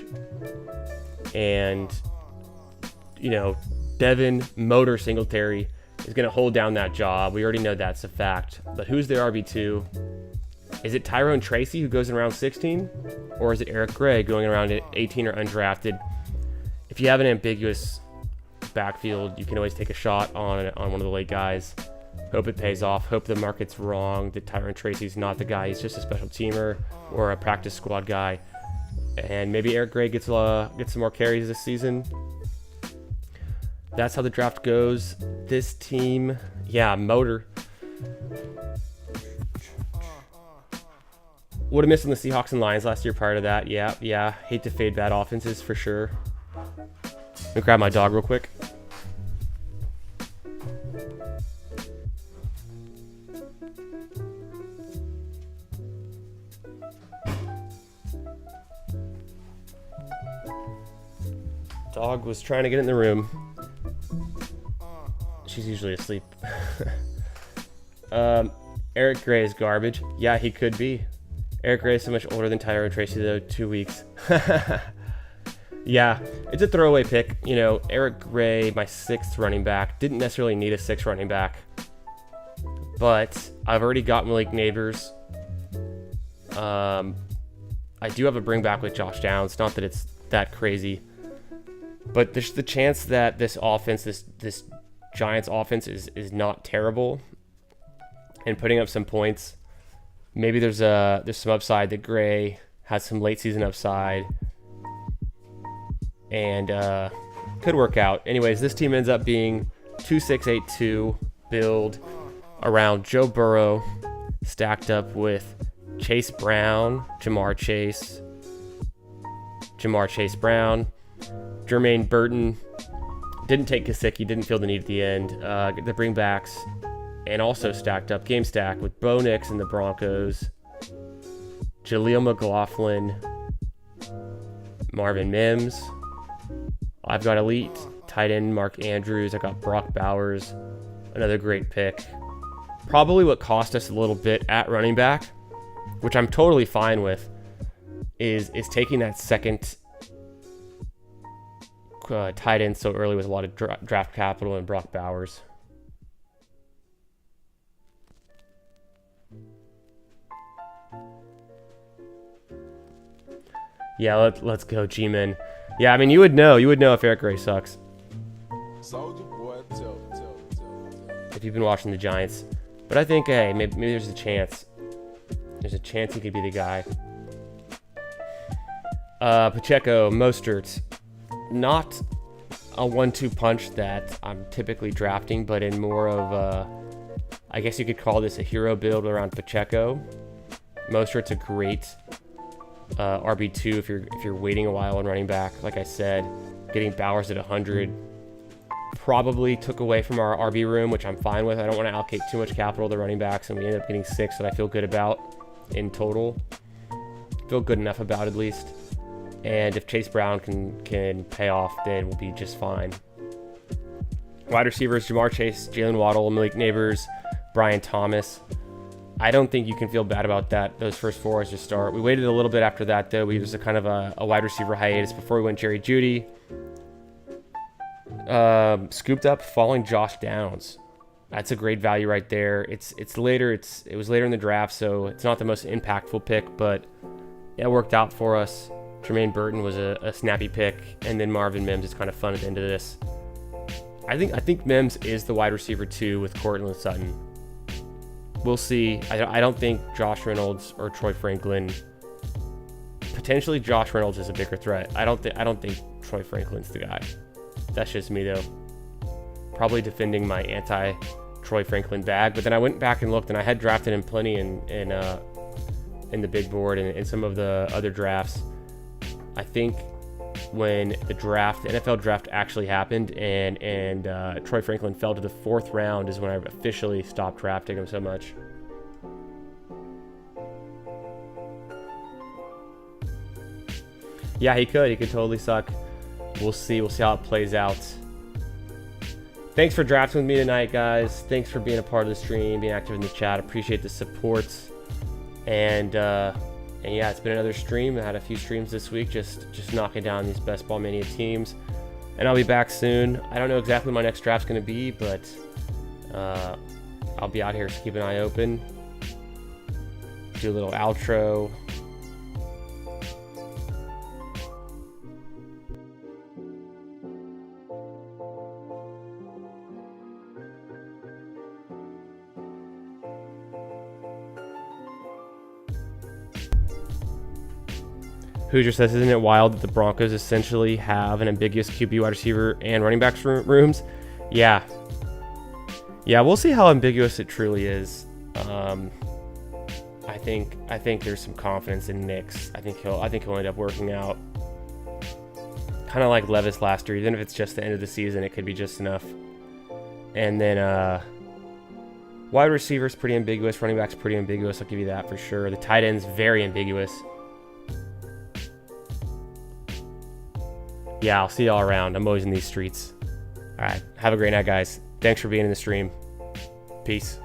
And, you know, Devin Motor Singletary is going to hold down that job. We already know that's a fact. But who's their RB2? Is it Tyrone Tracy who goes in round 16? Or is it Eric Gray going around at 18 or undrafted? If you have an ambiguous backfield, you can always take a shot on one of the late guys. Hope it pays off. Hope the market's wrong, that Tyrone Tracy's not the guy. He's just a special teamer or a practice squad guy. And maybe Eric Gray gets some more carries this season. That's how the draft goes. This team, yeah, Motor. Would have missed on the Seahawks and Lions last year prior to that. Yeah. Hate to fade bad offenses for sure. Let me grab my dog real quick. Dog was trying to get in the room. She's usually asleep. Eric Gray is garbage. Yeah, he could be. Eric Gray is so much older than Tyrone Tracy, though. 2 weeks. Yeah, it's a throwaway pick. You know, Eric Gray, my 6th running back. Didn't necessarily need a 6th running back. But I've already got Malik Neighbors. I do have a bring back with Josh Downs. Not that it's that crazy, but there's the chance that this offense, this Giants offense is not terrible and putting up some points. Maybe there's some upside that Gray has some late season upside and could work out. Anyways, this team ends up being 2-6-8-2 build around Joe Burrow stacked up with Chase Brown, Jamar Chase Brown, Jermaine Burton. Didn't take Gesicki, didn't feel the need at the end. The bringbacks, and also stacked up, game stack with Bo Nix and the Broncos, Jaleel McLaughlin, Marvin Mims. I've got elite tight end Mark Andrews. I got Brock Bowers, another great pick. Probably what cost us a little bit at running back, which I'm totally fine with, is taking that second tight end so early with a lot of draft capital and Brock Bowers. Yeah, let's go, G-Men. Yeah, I mean, you would know if Eric Gray sucks. Soldier boy, tell. If you've been watching the Giants. But I think, hey, maybe there's a chance. There's a chance he could be the guy. Pacheco, Mostert. Not a 1-2 punch that I'm typically drafting, but in more of a, I guess you could call this a hero build around Pacheco. Mostert's a great RB2 if you're waiting a while on running back. Like I said, getting Bowers at 100 probably took away from our RB room, which I'm fine with. I don't want to allocate too much capital to running backs, and we end up getting 6 that I feel good about in total. Feel good enough about at least. And if Chase Brown can pay off, then we'll be just fine. Wide receivers, Jamar Chase, Jalen Waddle, Malik Neighbors, Brian Thomas. I don't think you can feel bad about that. Those first 4 as a start. We waited a little bit after that, though. We was a kind of a wide receiver hiatus before we went Jerry Jeudy. Scooped up falling Josh Downs. That's a great value right there. It's later. It was later in the draft, so it's not the most impactful pick, but it worked out for us. Jermaine Burton was a snappy pick, and then Marvin Mims is kind of fun at the end of this. I think Mims is the wide receiver 2 with Courtland Sutton. We'll see. I don't think Josh Reynolds or Troy Franklin. Potentially Josh Reynolds is a bigger threat. I don't think Troy Franklin's the guy. That's just me though. Probably defending my anti-Troy Franklin bag, but then I went back and looked, and I had drafted him plenty in the big board and in some of the other drafts. I think when the NFL draft actually happened and Troy Franklin fell to the 4th round is when I officially stopped drafting him so much. Yeah, he could totally suck. We'll see how it plays out. Thanks for drafting with me tonight, guys. Thanks for being a part of the stream, being active in the chat. Appreciate the support. And yeah, it's been another stream. I had a few streams this week, just knocking down these Best Ball Mania teams. And I'll be back soon. I don't know exactly when my next draft's going to be, but I'll be out here, so keep an eye open. Do a little outro. Hoosier says, isn't it wild that the Broncos essentially have an ambiguous QB, wide receiver, and running backs rooms? Yeah, we'll see how ambiguous it truly is. I think there's some confidence in Nix. I think he'll end up working out. Kind of like Levis last year. Even if it's just the end of the season, it could be just enough. And then wide receivers pretty ambiguous. Running backs pretty ambiguous. I'll give you that for sure. The tight end's very ambiguous. Yeah, I'll see y'all around. I'm always in these streets. All right. Have a great night, guys. Thanks for being in the stream. Peace.